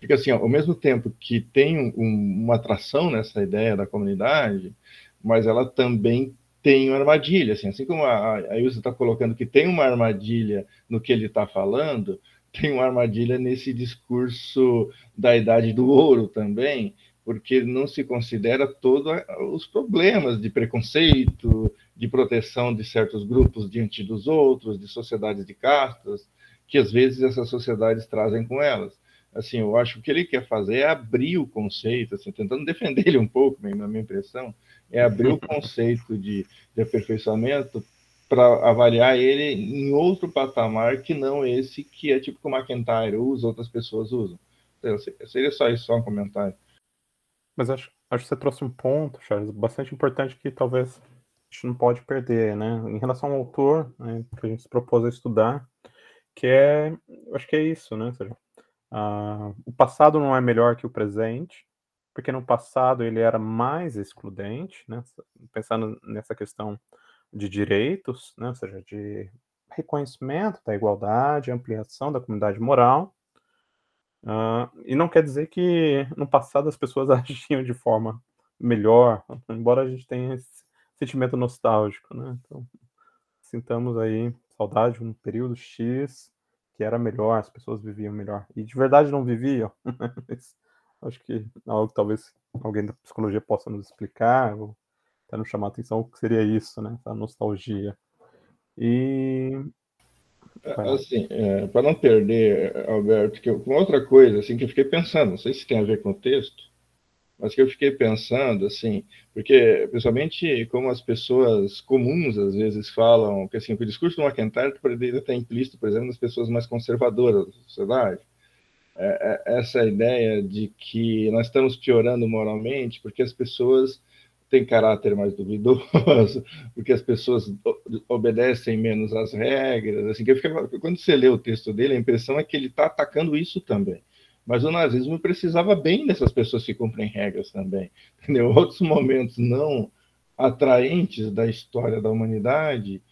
porque, assim, ao mesmo tempo que tem uma atração nessa ideia da comunidade, mas ela também tem uma armadilha, assim como a Ilse está colocando que tem uma armadilha no que ele está falando, tem uma armadilha nesse discurso da idade do ouro também, porque não se considera todos os problemas de preconceito, de proteção de certos grupos diante dos outros, de sociedades de castas, que às vezes essas sociedades trazem com elas. Assim, eu acho que o que ele quer fazer é abrir o conceito, assim, tentando defender ele um pouco, na minha impressão, é abrir o conceito de aperfeiçoamento para avaliar ele em outro patamar que não esse que é tipo que o McIntyre usa, outras pessoas usam. Então, seria só isso, só um comentário. Mas acho que você trouxe um ponto, Charles, bastante importante que talvez a gente não pode perder, né? Em relação ao autor, né, que a gente se propôs a estudar, que eu acho que é isso, né? Ou seja, o passado não é melhor que o presente, porque no passado ele era mais excludente, né? Pensando nessa questão de direitos, né? Ou seja, de reconhecimento da igualdade, ampliação da comunidade moral. E não quer dizer que no passado as pessoas agiam de forma melhor, embora a gente tenha esse sentimento nostálgico, né? Então, sintamos aí saudade de um período X que era melhor, as pessoas viviam melhor. E de verdade não viviam. Mas acho que é algo que talvez alguém da psicologia possa nos explicar, ou até nos chamar a atenção o que seria isso, né? A nostalgia. E assim, para não perder, Alberto, que uma outra coisa assim que eu fiquei pensando, não sei se tem a ver com o texto, mas que eu fiquei pensando assim, porque principalmente como as pessoas comuns às vezes falam que assim, que o discurso do McIntyre poderia estar implícito, por exemplo, nas pessoas mais conservadoras da sociedade. Essa ideia de que nós estamos piorando moralmente porque as pessoas têm caráter mais duvidoso, porque as pessoas obedecem menos às regras. Assim, que eu ficava, quando você lê o texto dele, a impressão é que ele está atacando isso também. Mas o nazismo precisava bem dessas pessoas que cumprem regras também. Entendeu? Outros momentos não atraentes da história da humanidade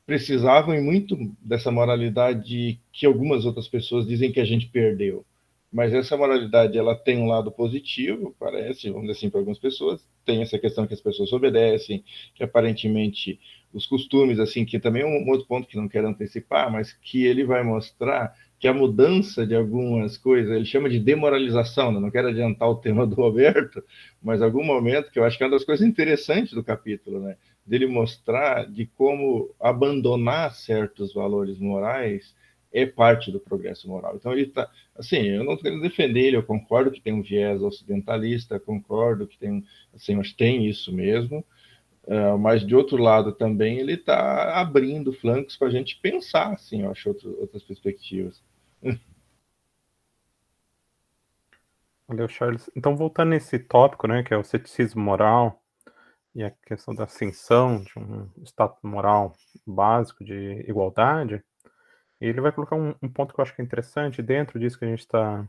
precisavam muito dessa moralidade que algumas outras pessoas dizem que a gente perdeu. Mas essa moralidade, ela tem um lado positivo, parece, vamos dizer assim, para algumas pessoas. Tem essa questão que as pessoas obedecem, que aparentemente os costumes, assim, que também é um outro ponto que não quero antecipar, mas que ele vai mostrar que a mudança de algumas coisas, ele chama de demoralização, né? Não quero adiantar o tema do Roberto, mas algum momento que eu acho que é uma das coisas interessantes do capítulo, né? Dele mostrar de como abandonar certos valores morais é parte do progresso moral. Então ele está, assim, eu não estou querendo defender ele, eu concordo que tem um viés ocidentalista, concordo que tem, assim, mas tem isso mesmo, mas de outro lado também ele está abrindo flancos para a gente pensar, assim, eu acho outras perspectivas. Valeu, Charles. Então, voltando nesse tópico, né, que é o ceticismo moral e a questão da ascensão de um estado moral básico de igualdade, ele vai colocar um ponto que eu acho que é interessante dentro disso que a gente está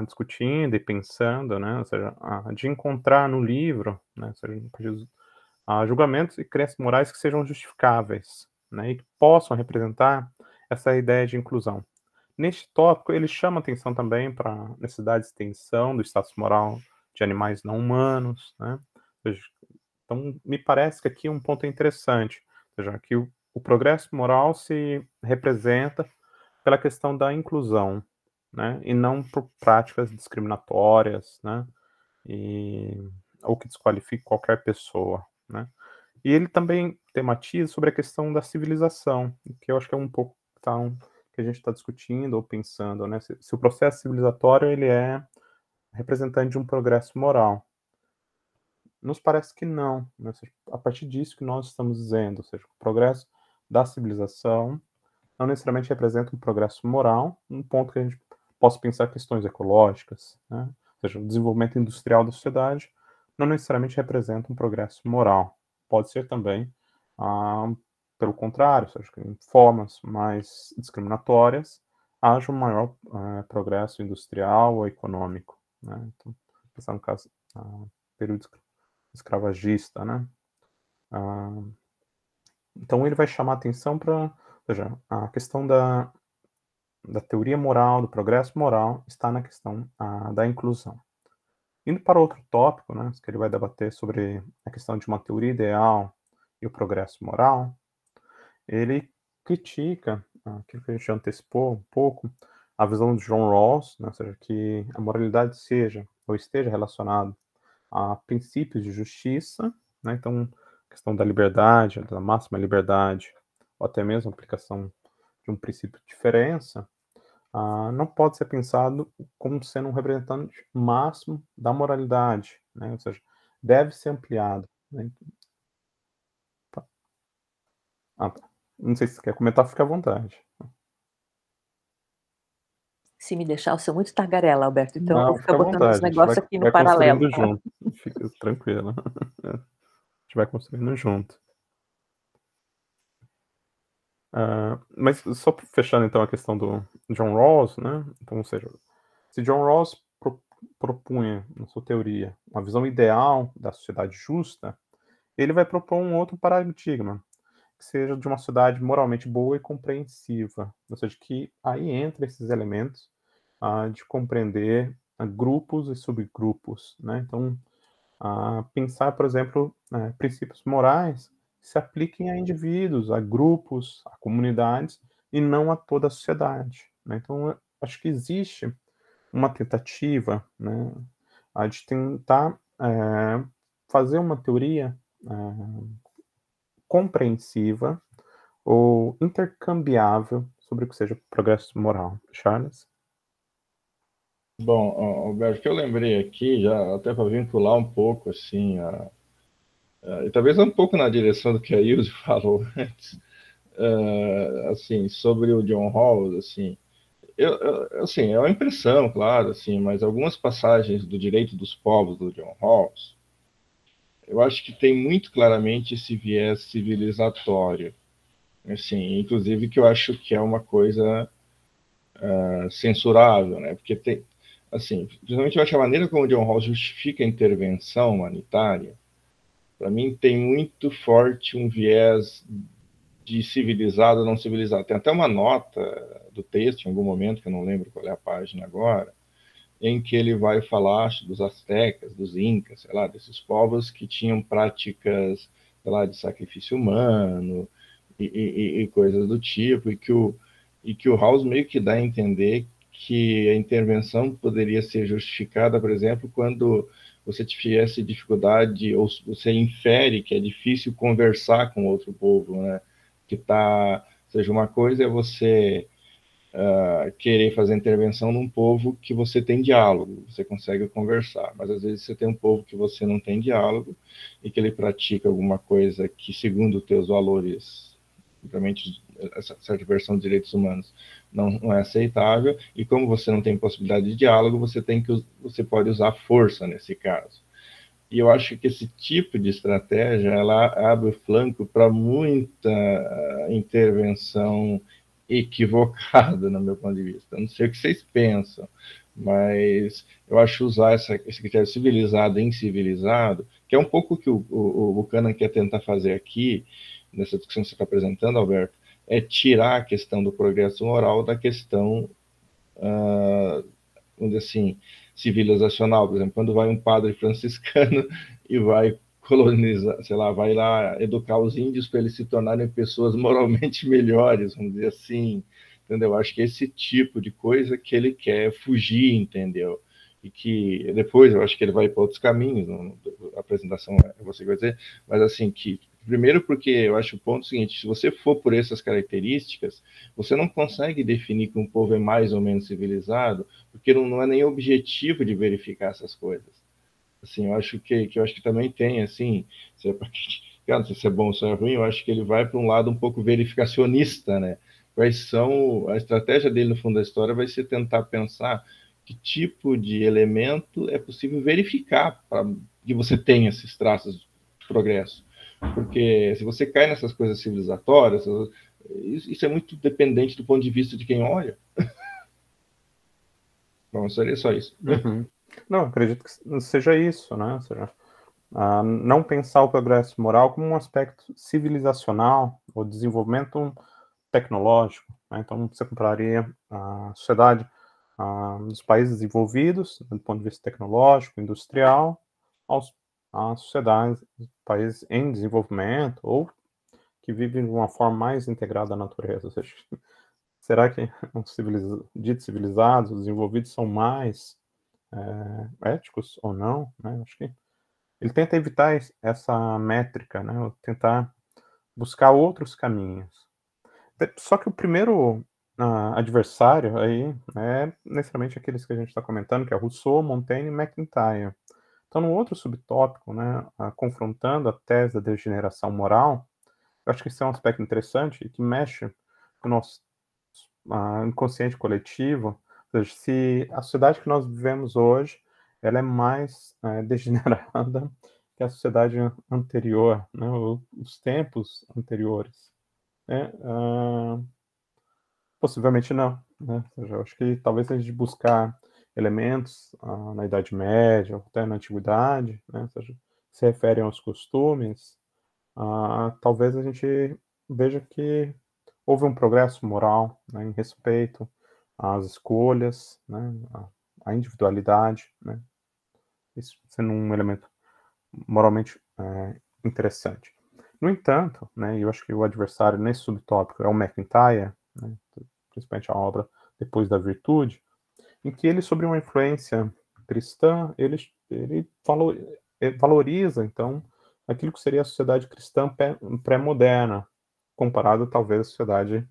discutindo e pensando, né, ou seja, de encontrar no livro, né, ou seja, julgamentos e crenças morais que sejam justificáveis, né, e que possam representar essa ideia de inclusão. Neste tópico, ele chama atenção também para a necessidade de extensão do status moral de animais não humanos, né? Então, me parece que aqui um ponto interessante, ou seja, que o progresso moral se representa pela questão da inclusão, né? E não por práticas discriminatórias, né? Ou que desqualifique qualquer pessoa, né? E ele também tematiza sobre a questão da civilização, que eu acho que é um pouco que a gente está discutindo ou pensando, né? Se o processo civilizatório ele é representante de um progresso moral. Nos parece que não, né? Ou seja, a partir disso que nós estamos dizendo, ou seja, o progresso da civilização não necessariamente representa um progresso moral, um ponto que a gente possa pensar questões ecológicas, né? Ou seja, o desenvolvimento industrial da sociedade não necessariamente representa um progresso moral. Pode ser também, pelo contrário, ou seja, que em formas mais discriminatórias haja um maior progresso industrial ou econômico, né? Então, pensar no caso período escravagista, né? Então ele vai chamar atenção para, veja, a questão da teoria moral, do progresso moral, está na questão da inclusão. Indo para outro tópico, né, que ele vai debater sobre a questão de uma teoria ideal e o progresso moral, ele critica aquilo que a gente antecipou um pouco, a visão de John Rawls, né, ou seja, que a moralidade seja ou esteja relacionada a princípios de justiça, né, então, a questão da liberdade, da máxima liberdade, ou até mesmo a aplicação de um princípio de diferença, não pode ser pensado como sendo um representante máximo da moralidade, né, ou seja, deve ser ampliado, né. Tá. Tá. Não sei se você quer comentar, fica à vontade. Se me deixar, eu sou muito tagarela, Alberto, então eu Não, vou fica ficar à botando os vontade, a gente negócios aqui no vai paralelo. construindo junto, fica tranquila. A gente vai construindo junto. Mas só fechando então a questão do John Rawls, né, então, ou seja, se John Rawls propunha, na sua teoria, uma visão ideal da sociedade justa, ele vai propor um outro paradigma, que seja de uma sociedade moralmente boa e compreensiva, ou seja, que aí entra esses elementos de compreender grupos e subgrupos, né? Então, pensar, por exemplo, princípios morais que se apliquem a indivíduos, a grupos, a comunidades e não a toda a sociedade, né? Então, eu acho que existe uma tentativa, né, de tentar fazer uma teoria compreensiva ou intercambiável sobre o que seja progresso moral. Charles? Bom, Alberto, o que eu lembrei aqui, já até para vincular um pouco, assim, e talvez um pouco na direção do que a Ilse falou antes, assim, sobre o John Rawls, assim, assim, é uma impressão, claro, assim, mas algumas passagens do Direito dos Povos do John Rawls, eu acho que tem muito claramente esse viés civilizatório, assim, inclusive que eu acho que é uma coisa censurável, né? Porque tem, assim, principalmente eu acho a maneira como o John Rawls justifica a intervenção humanitária, para mim tem muito forte um viés de civilizado ou não civilizado. Tem até uma nota do texto, em algum momento, que eu não lembro qual é a página agora, em que ele vai falar dos astecas, dos incas, sei lá, desses povos que tinham práticas, sei lá, de sacrifício humano e coisas do tipo, e que o Rawls meio que dá a entender que a intervenção poderia ser justificada, por exemplo, quando você tivesse dificuldade, ou você infere que é difícil conversar com outro povo, né? Que tá, seja, uma coisa é você querer fazer intervenção num povo que você tem diálogo, você consegue conversar, mas às vezes você tem um povo que você não tem diálogo e que ele pratica alguma coisa que, segundo os teus valores, realmente essa certa versão de direitos humanos não é aceitável, e como você não tem possibilidade de diálogo, você pode usar força nesse caso. E eu acho que esse tipo de estratégia ela abre o flanco para muita intervenção equivocada, no meu ponto de vista. Eu não sei o que vocês pensam, mas eu acho usar esse critério civilizado e incivilizado, que é um pouco o que o Buchanan quer tentar fazer aqui, nessa discussão que você está apresentando, Alberto, é tirar a questão do progresso moral da questão, vamos dizer assim, civilizacional. Por exemplo, quando vai um padre franciscano e vai colonizar, sei lá, vai lá educar os índios para eles se tornarem pessoas moralmente melhores, vamos dizer assim, entendeu? Acho que esse tipo de coisa que ele quer fugir, entendeu? E que depois eu acho que ele vai para outros caminhos, a apresentação é você que vai dizer, mas assim, que primeiro porque eu acho o ponto seguinte, se você for por essas características, você não consegue definir que um povo é mais ou menos civilizado, porque não é nem objetivo de verificar essas coisas. Assim, eu acho que também tem, assim, não sei se é bom ou se é ruim, eu acho que ele vai para um lado um pouco verificacionista, né? A estratégia dele no fundo da história vai ser tentar pensar que tipo de elemento é possível verificar para que você tenha esses traços de progresso. Porque se você cai nessas coisas civilizatórias, isso é muito dependente do ponto de vista de quem olha. Bom, seria só isso. Uhum. Não, acredito que seja isso, né? Ou seja, não pensar o progresso moral como um aspecto civilizacional ou desenvolvimento tecnológico, né? Então, você compararia a sociedade dos países desenvolvidos, do ponto de vista tecnológico, industrial, às sociedades dos países em desenvolvimento ou que vivem de uma forma mais integrada à natureza. Ou seja, será que os ditos civilizados, os desenvolvidos, são mais éticos ou não? Né? Acho que ele tenta evitar essa métrica, né? Tentar buscar outros caminhos. Só que o primeiro adversário aí é necessariamente aqueles que a gente está comentando, que é Rousseau, Montaigne e MacIntyre. Então, no outro subtópico, né, confrontando a tese da degeneração moral, eu acho que esse é um aspecto interessante e que mexe com o nosso inconsciente coletivo. Ou seja, se a sociedade que nós vivemos hoje ela é mais degenerada que a sociedade anterior, né, os tempos anteriores. Né? Possivelmente não. Né? Ou seja, eu acho que talvez se a gente buscar elementos na Idade Média, ou até na Antiguidade, né? Ou seja, se referem aos costumes, talvez a gente veja que houve um progresso moral, né, em respeito às escolhas, né, à individualidade, né, isso sendo um elemento moralmente interessante. No entanto, né, eu acho que o adversário nesse subtópico é o MacIntyre, né, principalmente a obra Depois da Virtude, em que ele, sobre uma influência cristã, ele valoriza, então, aquilo que seria a sociedade cristã pré-moderna, comparado, talvez, à sociedade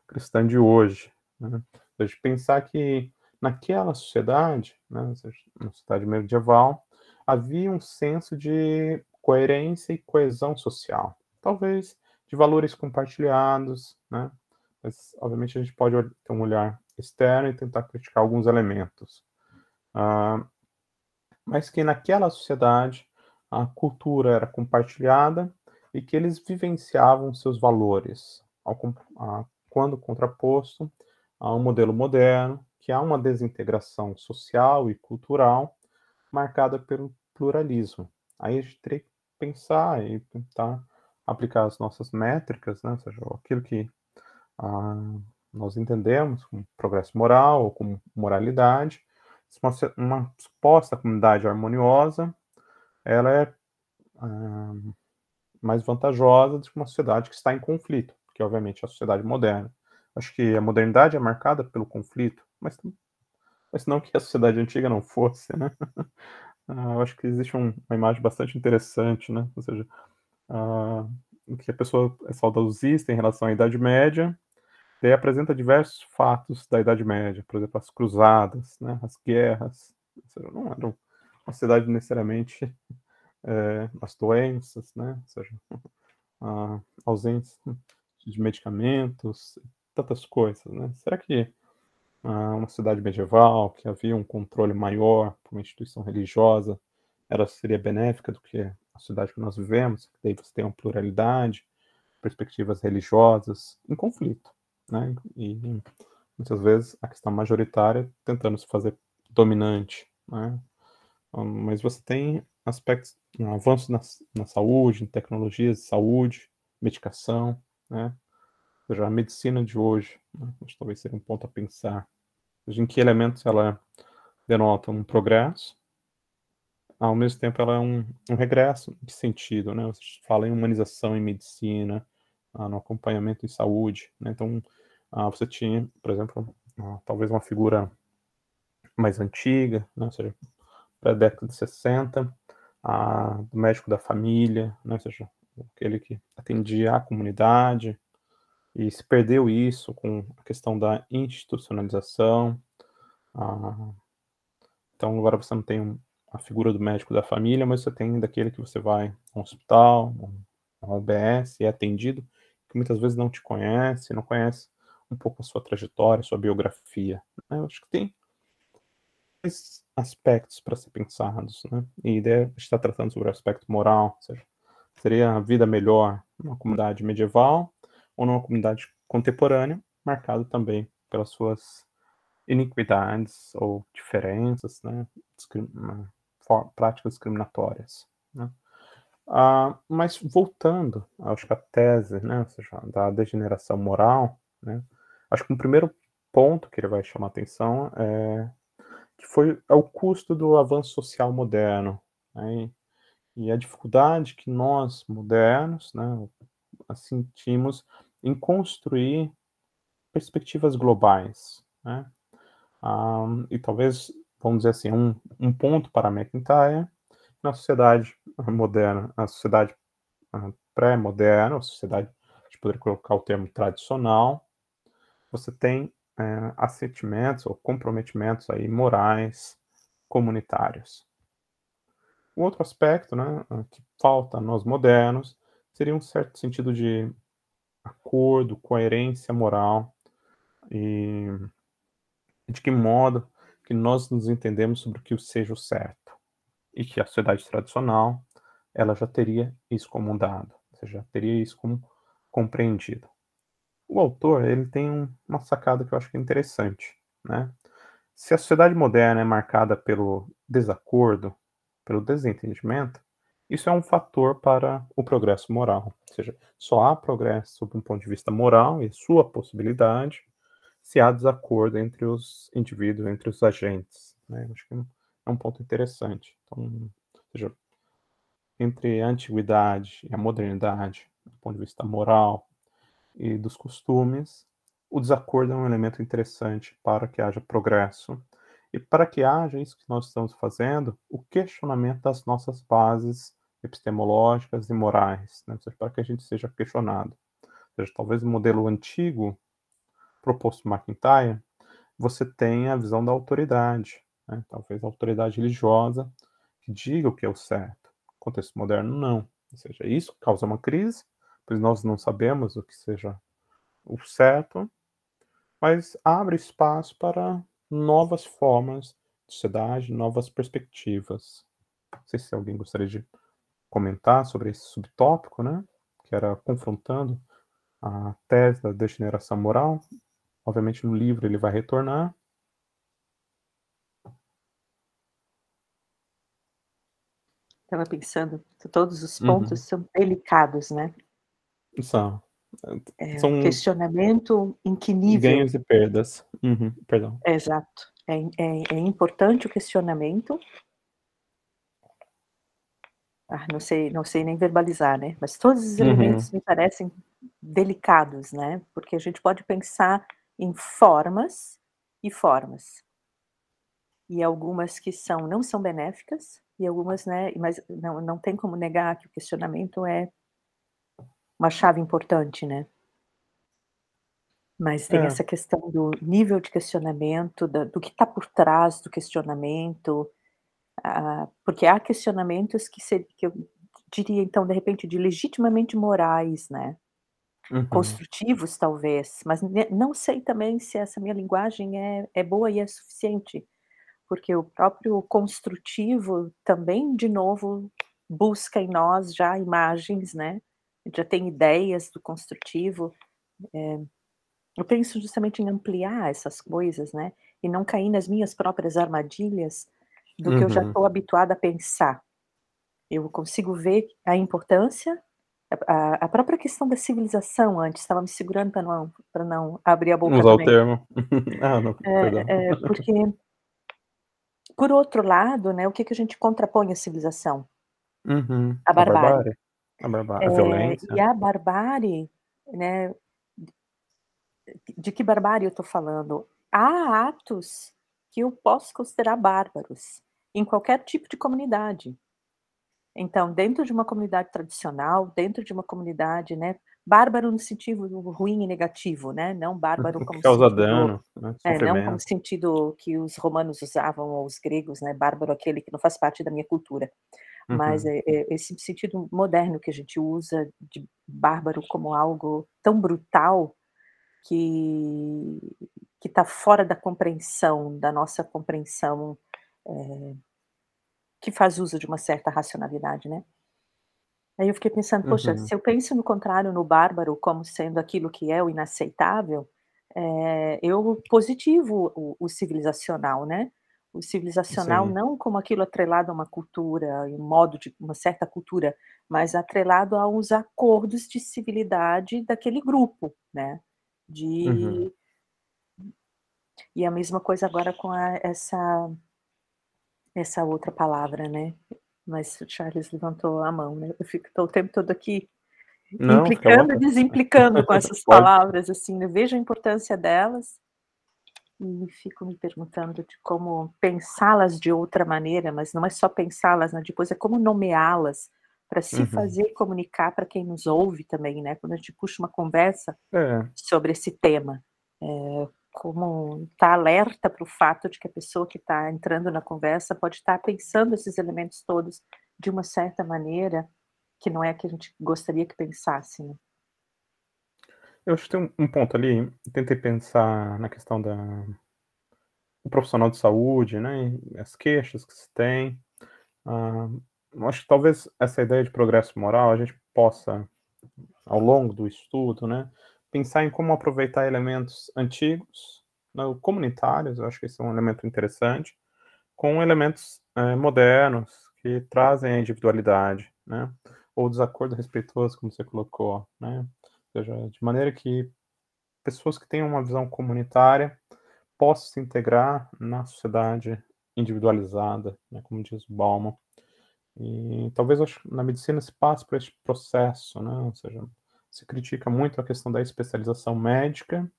cristã de hoje. Né? A gente pensar que naquela sociedade, né, na sociedade medieval, havia um senso de coerência e coesão social, talvez de valores compartilhados, né? Mas, obviamente, a gente pode ter um olhar externo e tentar criticar alguns elementos. Mas que naquela sociedade a cultura era compartilhada e que eles vivenciavam seus valores, quando contraposto a um modelo moderno, que há uma desintegração social e cultural marcada pelo pluralismo. Aí a gente teria que pensar e tentar aplicar as nossas métricas, né? Ou seja, aquilo que nós entendemos como progresso moral ou como moralidade. Uma suposta comunidade harmoniosa, ela é mais vantajosa do que uma sociedade que está em conflito, que obviamente é a sociedade moderna. Acho que a modernidade é marcada pelo conflito, mas não que a sociedade antiga não fosse, né? Eu acho que existe uma imagem bastante interessante, né? Ou seja, que a pessoa é saudosista em relação à Idade Média, e apresenta diversos fatos da Idade Média, por exemplo, as cruzadas, né, as guerras, ou seja, não era uma sociedade necessariamente as doenças, né, ou seja, a ausência de medicamentos, tantas coisas, né. Será que uma cidade medieval, que havia um controle maior por uma instituição religiosa, seria benéfica do que a sociedade que nós vivemos, que daí você tem uma pluralidade, perspectivas religiosas em conflito, né? E muitas vezes a questão majoritária tentando se fazer dominante, né? Mas você tem aspectos, um avanço na saúde, em tecnologias de saúde, medicação, né? Ou seja, a medicina de hoje, né? Acho que talvez seria um ponto a pensar. Ou seja, em que elementos ela denota um progresso, ao mesmo tempo ela é um regresso. Em que sentido, né? Você fala em humanização em medicina, no acompanhamento em saúde, né? Então, você tinha, por exemplo, talvez uma figura mais antiga, né? Ou seja, para a década de 60, do médico da família, né? Ou seja, aquele que atendia a comunidade, e se perdeu isso com a questão da institucionalização. Então, agora você não tem a figura do médico da família, mas você tem daquele que você vai a um hospital, a um UBS, e é atendido, que muitas vezes não te conhece, não conhece um pouco a sua trajetória, a sua biografia. Né? Eu acho que tem dois aspectos para ser pensados, né? E a ideia está tratando sobre o aspecto moral, ou seja, seria a vida melhor numa comunidade medieval ou numa comunidade contemporânea, marcada também pelas suas iniquidades ou diferenças, né, práticas discriminatórias. Né. Mas voltando, acho que a tese, né, ou seja, da degeneração moral, né, acho que um primeiro ponto que ele vai chamar a atenção é o custo do avanço social moderno, né, e a dificuldade que nós, modernos, né, sentimos em construir perspectivas globais, né? E talvez, vamos dizer assim, um ponto para MacIntyre, na sociedade moderna, na sociedade pré-moderna, a sociedade, a gente poderia colocar o termo tradicional, você tem assentimentos ou comprometimentos aí morais, comunitários. Um outro aspecto, né, que falta a nós modernos seria um certo sentido de acordo, coerência moral e de que modo que nós nos entendemos sobre o que seja o certo. E que a sociedade tradicional, ela já teria isso como dado, ou seja, já teria isso como compreendido. O autor, ele tem uma sacada que eu acho que é interessante, né? Se a sociedade moderna é marcada pelo desacordo, pelo desentendimento, isso é um fator para o progresso moral. Ou seja, só há progresso sob um ponto de vista moral e sua possibilidade se há desacordo entre os indivíduos, entre os agentes, né? Eu acho que é um ponto interessante. Então, ou seja, entre a antiguidade e a modernidade, do ponto de vista moral e dos costumes, o desacordo é um elemento interessante para que haja progresso e para que haja isso que nós estamos fazendo, o questionamento das nossas bases epistemológicas e morais, né? Ou seja, para que a gente seja questionado. Ou seja, talvez o modelo antigo proposto por MacIntyre, você tenha a visão da autoridade, né? Talvez a autoridade religiosa que diga o que é o certo. No contexto moderno, não. Ou seja, isso causa uma crise, pois nós não sabemos o que seja o certo, mas abre espaço para novas formas de sociedade, novas perspectivas. Não sei se alguém gostaria de comentar sobre esse subtópico, né? Que era confrontando a tese da degeneração moral. Obviamente, no livro ele vai retornar. Estava pensando que todos os pontos são delicados, né? São. Um questionamento em que nível. Ganhos e perdas. Perdão. Exato. É importante o questionamento. Não sei nem verbalizar, né? Mas todos os elementos me parecem delicados, né? Porque a gente pode pensar em formas e formas. E algumas que não são benéficas, e algumas, né? Mas não tem como negar que o questionamento é uma chave importante, né? Mas tem essa questão do nível de questionamento, do que está por trás do questionamento, porque há questionamentos que eu diria, então, de repente, de legitimamente morais, né? Construtivos, talvez, mas não sei também se essa minha linguagem é boa e é suficiente, porque o próprio construtivo também, de novo, busca em nós já imagens, né? Já tem ideias do construtivo. Eu penso justamente em ampliar essas coisas, né, e não cair nas minhas próprias armadilhas do que eu já estou habituada a pensar. Eu consigo ver a importância, a própria questão da civilização antes, estava me segurando para não abrir a boca Usar o também. termo. Não, perdão. Porque, por outro lado, né, o que a gente contrapõe à civilização? A A barbárie. barbárie. A violência. E a barbárie, né, de que barbárie eu estou falando? Há atos que eu posso considerar bárbaros, em qualquer tipo de comunidade. Então, dentro de uma comunidade tradicional, dentro de uma comunidade, né, bárbaro no sentido ruim e negativo, né, não bárbaro O como que causa sentido, dano, né, não como sofrimento. sentido que os romanos usavam, ou os gregos, né, bárbaro aquele que não faz parte da minha cultura. Mas esse sentido moderno que a gente usa de bárbaro como algo tão brutal que está fora da compreensão, da nossa compreensão, que faz uso de uma certa racionalidade, né. Aí eu fiquei pensando: "Poxa, se eu penso no contrário, no bárbaro, como sendo aquilo que é o inaceitável, eu positivo o civilizacional, né. O civilizacional Sim. não como aquilo atrelado a uma cultura, e um modo de uma certa cultura, mas atrelado aos acordos de civilidade daquele grupo, né, de E a mesma coisa agora com essa outra palavra, né, mas o Charles levantou a mão, né, eu fico tô o tempo todo aqui Não, implicando e desimplicando com essas palavras, assim, eu vejo a importância delas e fico me perguntando de como pensá-las de outra maneira, mas não é só pensá-las, né, depois é como nomeá-las para se fazer e comunicar para quem nos ouve também, né, quando a gente puxa uma conversa sobre esse tema, como estar alerta para o fato de que a pessoa que está entrando na conversa pode estar pensando esses elementos todos de uma certa maneira, que não é a que a gente gostaria que pensasse, né. Eu acho que tem um ponto ali, tentei pensar na questão do profissional de saúde, né, e as queixas que se tem. Eu acho que talvez essa ideia de progresso moral a gente possa, ao longo do estudo, né, pensar em como aproveitar elementos antigos, né, comunitários, eu acho que esse é um elemento interessante, com elementos modernos que trazem a individualidade, né, ou desacordo respeitoso, como você colocou, né, ou seja, de maneira que pessoas que tenham uma visão comunitária possam se integrar na sociedade individualizada, né, como diz o Bauman. E talvez acho que na medicina se passe por esse processo, né, ou seja, se critica muito a questão da especialização médica,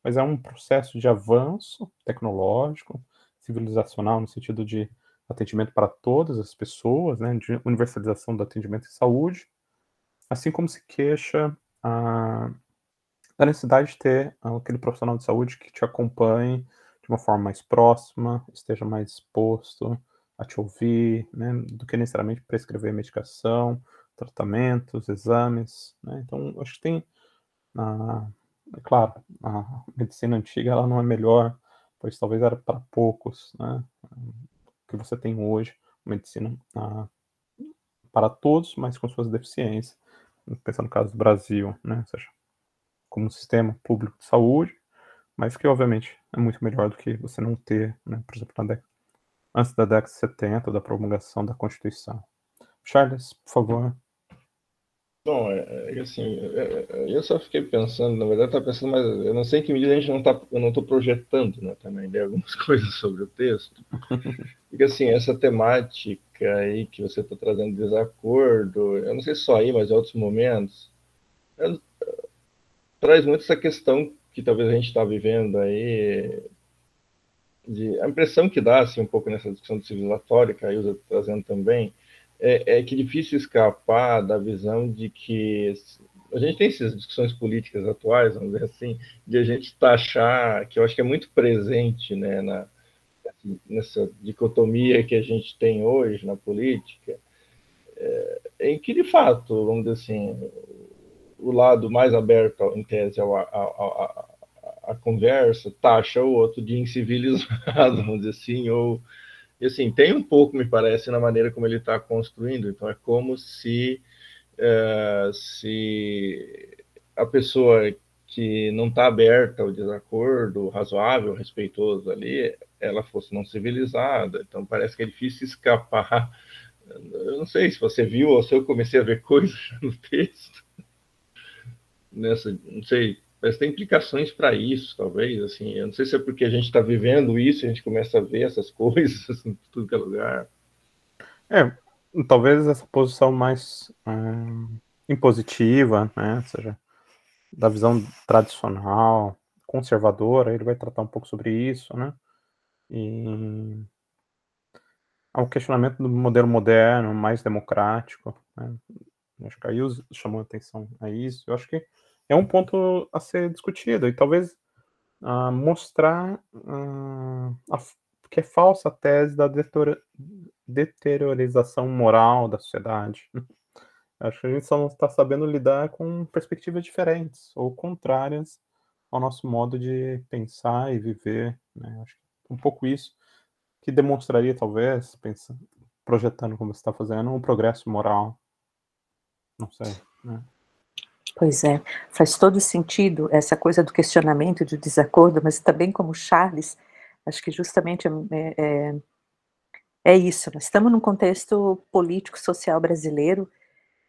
mas é um processo de avanço tecnológico, civilizacional, no sentido de atendimento para todas as pessoas, né, de universalização do atendimento em saúde, assim como se queixa da necessidade de ter aquele profissional de saúde que te acompanhe de uma forma mais próxima, esteja mais disposto a te ouvir, né, do que necessariamente prescrever medicação, tratamentos, exames, né. Então, acho que tem, é claro, a medicina antiga ela não é melhor, pois talvez era para poucos, né, o que você tem hoje, medicina, para todos, mas com suas deficiências. Pensando no caso do Brasil, né, ou seja, como sistema público de saúde, mas que obviamente é muito melhor do que você não ter, né, por exemplo, antes da década de 70, da promulgação da Constituição. Charles, por favor. Bom, assim, eu só fiquei pensando, na verdade, estava pensando, mas eu não sei em que medida eu não estou projetando, né, também, né, algumas coisas sobre o texto, porque, assim, essa temática aí que você está trazendo desacordo, eu não sei só aí, mas em outros momentos, traz muito essa questão que talvez a gente está vivendo aí, a impressão que dá, assim, um pouco nessa discussão civilizatória, que a Ilza está trazendo também, é que é difícil escapar da visão de que a gente tem essas discussões políticas atuais, vamos dizer assim, de a gente taxar, que eu acho que é muito presente, né, nessa dicotomia que a gente tem hoje na política, em que, de fato, vamos dizer assim, o lado mais aberto, em tese, a conversa, taxa o outro de incivilizado, vamos dizer assim, e assim, tem um pouco, me parece, na maneira como ele está construindo, então é como se a pessoa que não está aberta ao desacordo razoável, respeitoso ali, ela fosse não civilizada, então parece que é difícil escapar. Eu não sei se você viu ou se eu comecei a ver coisas no texto, não sei, mas tem implicações para isso, talvez, assim, eu não sei se é porque a gente está vivendo isso e a gente começa a ver essas coisas em tudo que é lugar. Talvez essa posição mais impositiva, né, ou seja, da visão tradicional, conservadora, ele vai tratar um pouco sobre isso, né, e ao questionamento do modelo moderno, mais democrático, né, acho que a Ilza chamou a atenção a isso, eu acho que é um ponto a ser discutido, e talvez mostrar que é falsa a tese da deteriorização moral da sociedade. Acho que a gente só não está sabendo lidar com perspectivas diferentes ou contrárias ao nosso modo de pensar e viver, né? Acho que um pouco isso que demonstraria, talvez, projetando como você está fazendo, um progresso moral. Não sei, né? Pois é, faz todo sentido essa coisa do questionamento, do desacordo, mas também como Charles, acho que justamente é isso, nós estamos num contexto político, social brasileiro,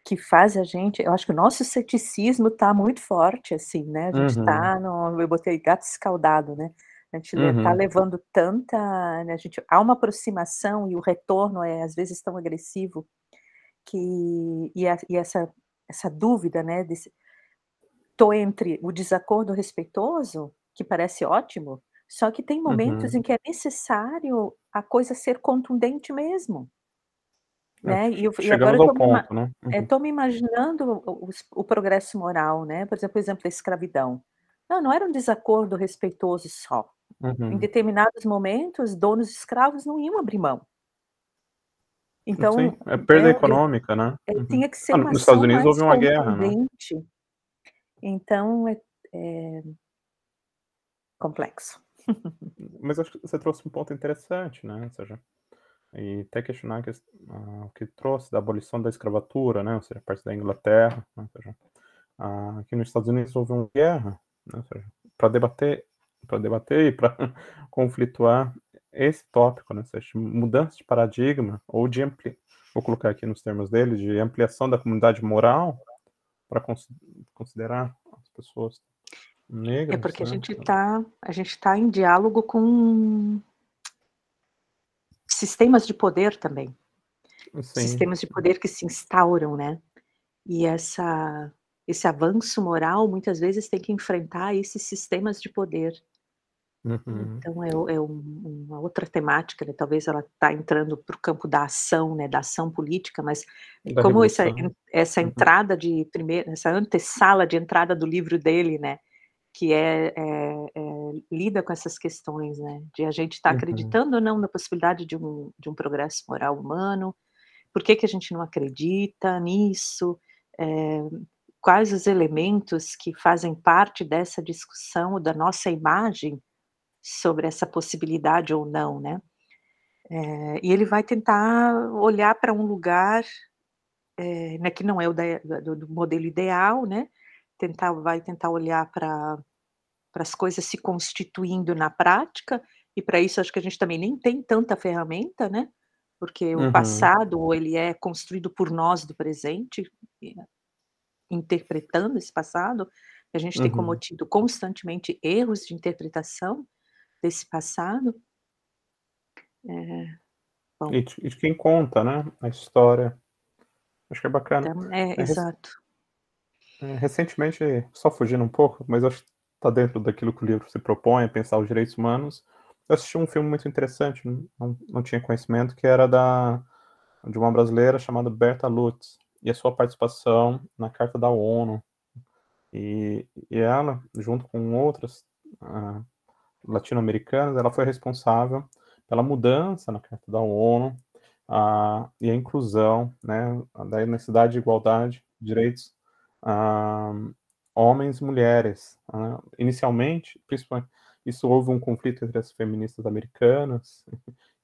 que faz a gente, eu acho que o nosso ceticismo está muito forte, assim, né, a gente está eu botei gato escaldado, né, a gente está levando tanta, né, há uma aproximação e o retorno é às vezes tão agressivo, que essa essa dúvida, né, tô entre o desacordo respeitoso, que parece ótimo, só que tem momentos em que é necessário a coisa ser contundente mesmo, né, e agora Chegamos ao ponto, né? tô me imaginando o progresso moral, né, por exemplo, da escravidão. Não era um desacordo respeitoso só. Em determinados momentos, donos de escravos não iam abrir mão. Sim, Então, é perda econômica, né? tinha que ser uma Nos Estados ação Unidos houve mais uma guerra, né? contundente. Então é complexo. Mas acho que você trouxe um ponto interessante, né? Ou seja, e até questionar o que trouxe da abolição da escravatura, né? Ou seja, a parte da Inglaterra, né? Ou seja, aqui nos Estados Unidos houve uma guerra, né? Ou seja, para debater e para conflituar esse tópico, né? Ou seja, mudança de paradigma ou vou colocar aqui nos termos dele, de ampliação da comunidade moral para considerar as pessoas negras, Porque né? a gente tá em diálogo com sistemas de poder também. Sim. Sistemas de poder que se instauram, né. E esse avanço moral, muitas vezes, tem que enfrentar esses sistemas de poder. Então é uma outra temática, né, talvez ela está entrando para o campo da ação, né, da ação política, mas Da como revolução. essa entrada essa antessala de entrada do livro dele, né, que lida com essas questões, né, de a gente estar acreditando ou não na possibilidade de um progresso moral humano, por que a gente não acredita nisso, quais os elementos que fazem parte dessa discussão, da nossa imagem sobre essa possibilidade ou não, né. E ele vai tentar olhar para um lugar, né, que não é o do modelo ideal, né, vai tentar olhar para as coisas se constituindo na prática, e para isso acho que a gente também nem tem tanta ferramenta, né, porque o passado ele é construído por nós do presente, interpretando esse passado, a gente tem cometido constantemente erros de interpretação desse passado. Bom, E de quem conta, né, a história. Acho que é bacana. então É, exato. recentemente, só fugindo um pouco, mas acho que está dentro daquilo que o livro se propõe, pensar os direitos humanos. Eu assisti um filme muito interessante, não tinha conhecimento, que era de uma brasileira chamada Berta Lutz, e a sua participação na Carta da ONU. E ela, junto com outras latino-americanas, ela foi responsável pela mudança na Carta da ONU e a inclusão, né, da necessidade de igualdade, direitos homens e mulheres. Inicialmente, principalmente, isso houve um conflito entre as feministas americanas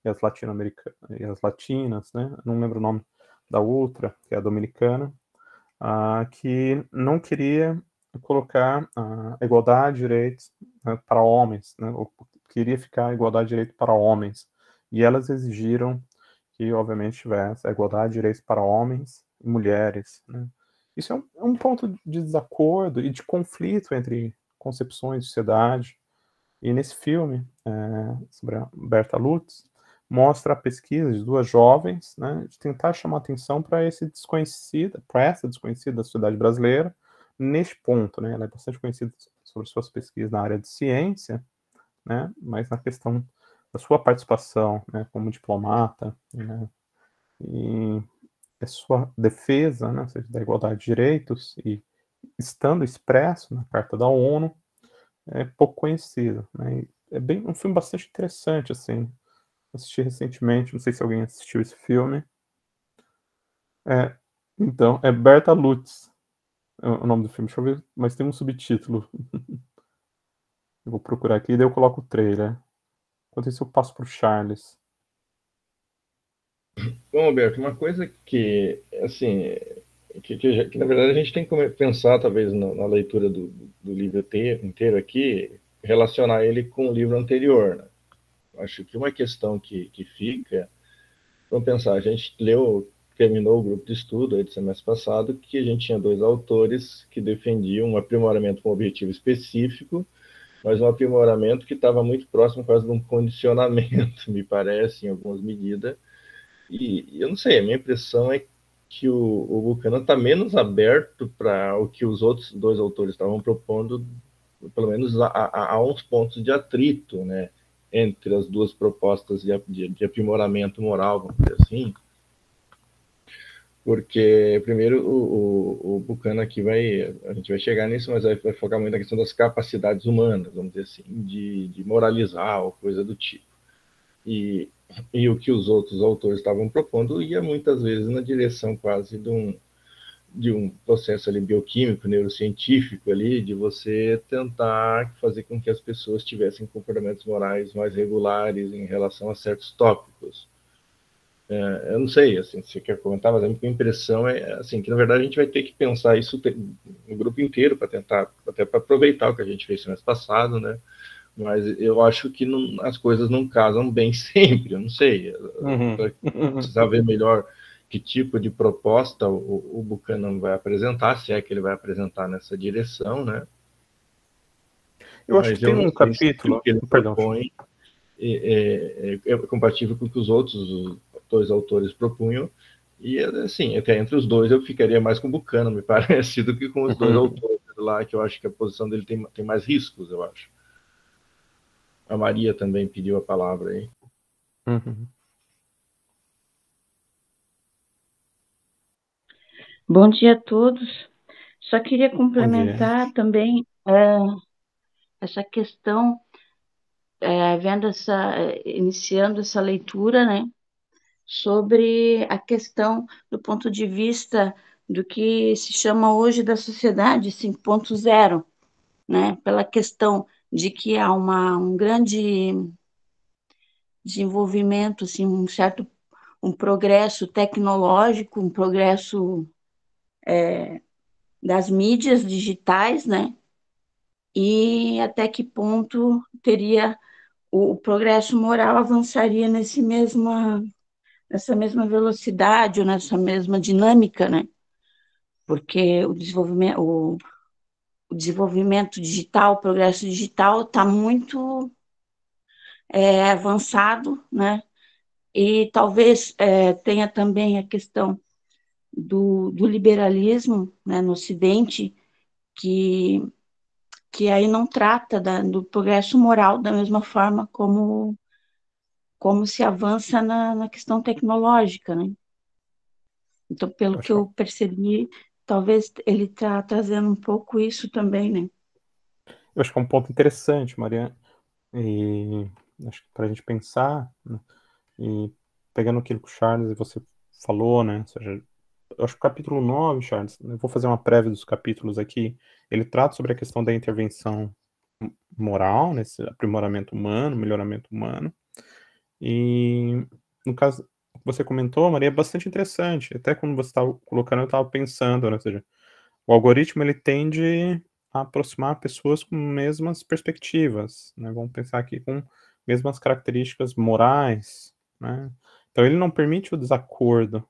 e as latino-americanas e as latinas, né? Não lembro o nome da outra, que é a dominicana, que não queria colocar a igualdade de direitos, né, para homens, né? Ou queria ficar a igualdade de direitos para homens. E elas exigiram que, obviamente, tivesse a igualdade de direitos para homens e mulheres, né? Isso é um ponto de desacordo e de conflito entre concepções de sociedade. E nesse filme, sobre a Berta Lutz, mostra a pesquisa de duas jovens, né, de tentar chamar atenção para essa desconhecida da sociedade brasileira, neste ponto, né, ela é bastante conhecida sobre suas pesquisas na área de ciência, né, mas na questão da sua participação, né, como diplomata, né, e a sua defesa, né, ou seja, da igualdade de direitos, e estando expresso na Carta da ONU, é pouco conhecido, né, e é um filme bastante interessante, assim. Assisti recentemente, não sei se alguém assistiu esse filme. Então, é Berta Lutz, o nome do filme. Deixa eu ver, mas tem um subtítulo. Eu vou procurar aqui, daí eu coloco o trailer. Enquanto isso, eu passo para o Charles. Bom, Alberto, uma coisa que, assim, que na verdade a gente tem que pensar, talvez, na leitura do livro inteiro aqui, relacionar ele com o livro anterior, né? Acho que uma questão que fica, vamos pensar, a gente terminou o grupo de estudo aí do semestre passado, que a gente tinha dois autores que defendiam um aprimoramento com um objetivo específico, mas um aprimoramento que estava muito próximo quase de um condicionamento, me parece, em algumas medidas. E eu não sei, a minha impressão é que o Buchanan está menos aberto para o que os outros dois autores estavam propondo, pelo menos há uns pontos de atrito, né, entre as duas propostas de aprimoramento moral, vamos dizer assim, porque, primeiro, o Buchanan aqui a gente vai chegar nisso, mas vai focar muito na questão das capacidades humanas, vamos dizer assim, de moralizar ou coisa do tipo. E o que os outros autores estavam propondo ia muitas vezes na direção quase de um processo ali bioquímico, neurocientífico ali, de você tentar fazer com que as pessoas tivessem comportamentos morais mais regulares em relação a certos tópicos. Eu não sei, assim, se você quer comentar, mas a minha impressão é assim, que na verdade a gente vai ter que pensar isso no grupo inteiro para tentar, até para aproveitar o que a gente fez no mês passado, né? Mas eu acho que as coisas não casam bem sempre, eu não sei. Precisar ver melhor que tipo de proposta o Buchanan vai apresentar, se é que ele vai apresentar nessa direção, né? Eu acho que tem um capítulo que ele propõe é compatível com o que os outros dois autores propunham, e assim, até entre os dois eu ficaria mais com o Buchanan, me parece, do que com os dois autores lá, que eu acho que a posição dele tem mais riscos, eu acho. A Maria também pediu a palavra aí. Bom dia a todos. Só queria complementar também essa questão, iniciando essa leitura, né, sobre a questão do ponto de vista do que se chama hoje da sociedade 5.0, né, pela questão de que há um grande desenvolvimento, assim, um progresso tecnológico, um progresso das mídias digitais, né, e até que ponto teria o progresso moral avançaria nessa mesma velocidade ou nessa mesma dinâmica, né? Porque o desenvolvimento digital, o progresso digital está muito avançado, né? E talvez tenha também a questão do liberalismo, né, no Ocidente, que aí não trata do progresso moral da mesma forma como se avança na questão tecnológica, né? Então, pelo que eu percebi, talvez ele está trazendo um pouco isso também, né? Eu acho que é um ponto interessante, Maria, e acho que para a gente pensar, né, e pegando aquilo que o Charles e você falou, né, ou seja, eu acho que o capítulo 9, Charles, eu vou fazer uma prévia dos capítulos aqui, ele trata sobre a questão da intervenção moral, nesse aprimoramento humano, melhoramento humano, e no caso que você comentou, Maria, é bastante interessante, até quando você estava colocando, eu estava pensando, né, ou seja, o algoritmo ele tende a aproximar pessoas com mesmas perspectivas, né, vamos pensar aqui com mesmas características morais, né, então ele não permite o desacordo.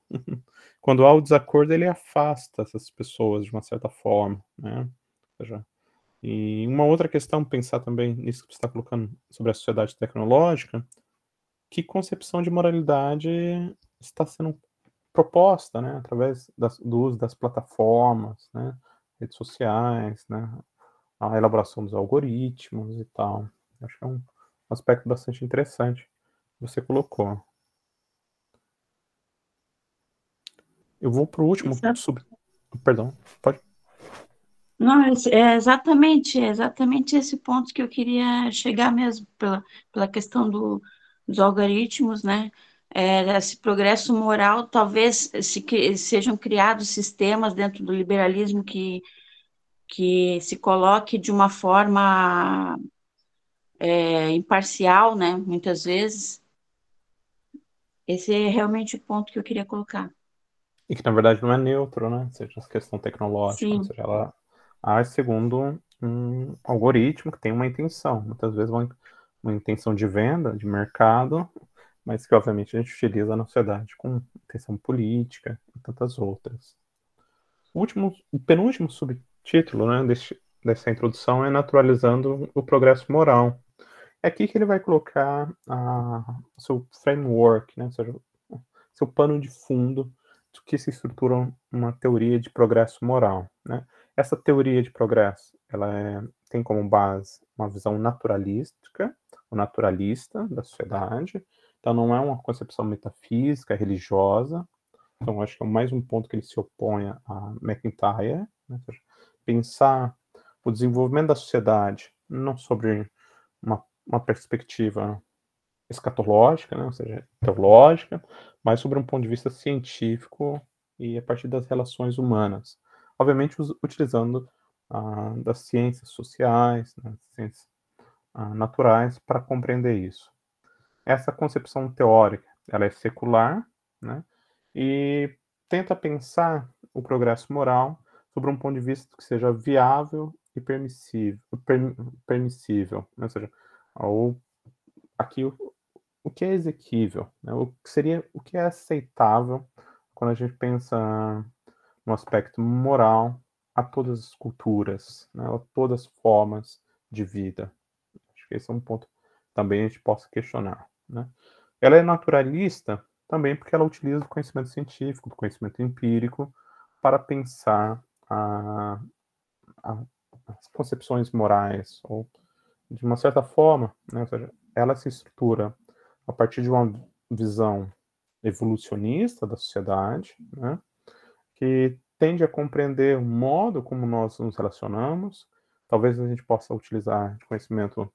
Quando há o desacordo, ele afasta essas pessoas de uma certa forma, né? Ou seja, e uma outra questão, pensar também nisso que você está colocando sobre a sociedade tecnológica, que concepção de moralidade está sendo proposta, né? Através do uso das plataformas, né? Redes sociais, né? A elaboração dos algoritmos e tal. Acho que é um aspecto bastante interessante que você colocou. Eu vou para o último Perdão, pode. Não, é exatamente esse ponto que eu queria chegar mesmo, pela questão dos algoritmos, né? Esse progresso moral, talvez sejam criados sistemas dentro do liberalismo que se coloque de uma forma imparcial, né? Muitas vezes. Esse é realmente o ponto que eu queria colocar. E que, na verdade, não é neutro, né? Ou seja, essa questão tecnológica, ou seja, ela age segundo um algoritmo que tem uma intenção. Muitas vezes uma intenção de venda, de mercado, mas que, obviamente, a gente utiliza na sociedade com intenção política e tantas outras. O penúltimo subtítulo, né, dessa introdução é Naturalizando o Progresso Moral. É aqui que ele vai colocar o seu framework, né, ou seja, seu pano de fundo que se estrutura uma teoria de progresso moral, né? Essa teoria de progresso, ela tem como base uma visão naturalística, ou naturalista da sociedade. Então, não é uma concepção metafísica, religiosa. Então, acho que é mais um ponto que ele se opõe a MacIntyre, né? Pensar o desenvolvimento da sociedade não sobre uma perspectiva escatológica, né? Ou seja, teológica, mas sobre um ponto de vista científico e a partir das relações humanas. Obviamente, utilizando das ciências sociais, né? Ciências naturais, para compreender isso. Essa concepção teórica, ela é secular, né? E tenta pensar o progresso moral sobre um ponto de vista que seja viável e permissível, né? Ou seja, aqui o que é exequível, né? O que é aceitável quando a gente pensa no aspecto moral a todas as culturas, né? A todas as formas de vida. Acho que esse é um ponto também a gente possa questionar, né? Ela é naturalista também porque ela utiliza o conhecimento científico, o conhecimento empírico, para pensar as concepções morais, ou de uma certa forma, né? Ou seja, ela se estrutura a partir de uma visão evolucionista da sociedade, né? Que tende a compreender o modo como nós nos relacionamos. Talvez a gente possa utilizar de conhecimento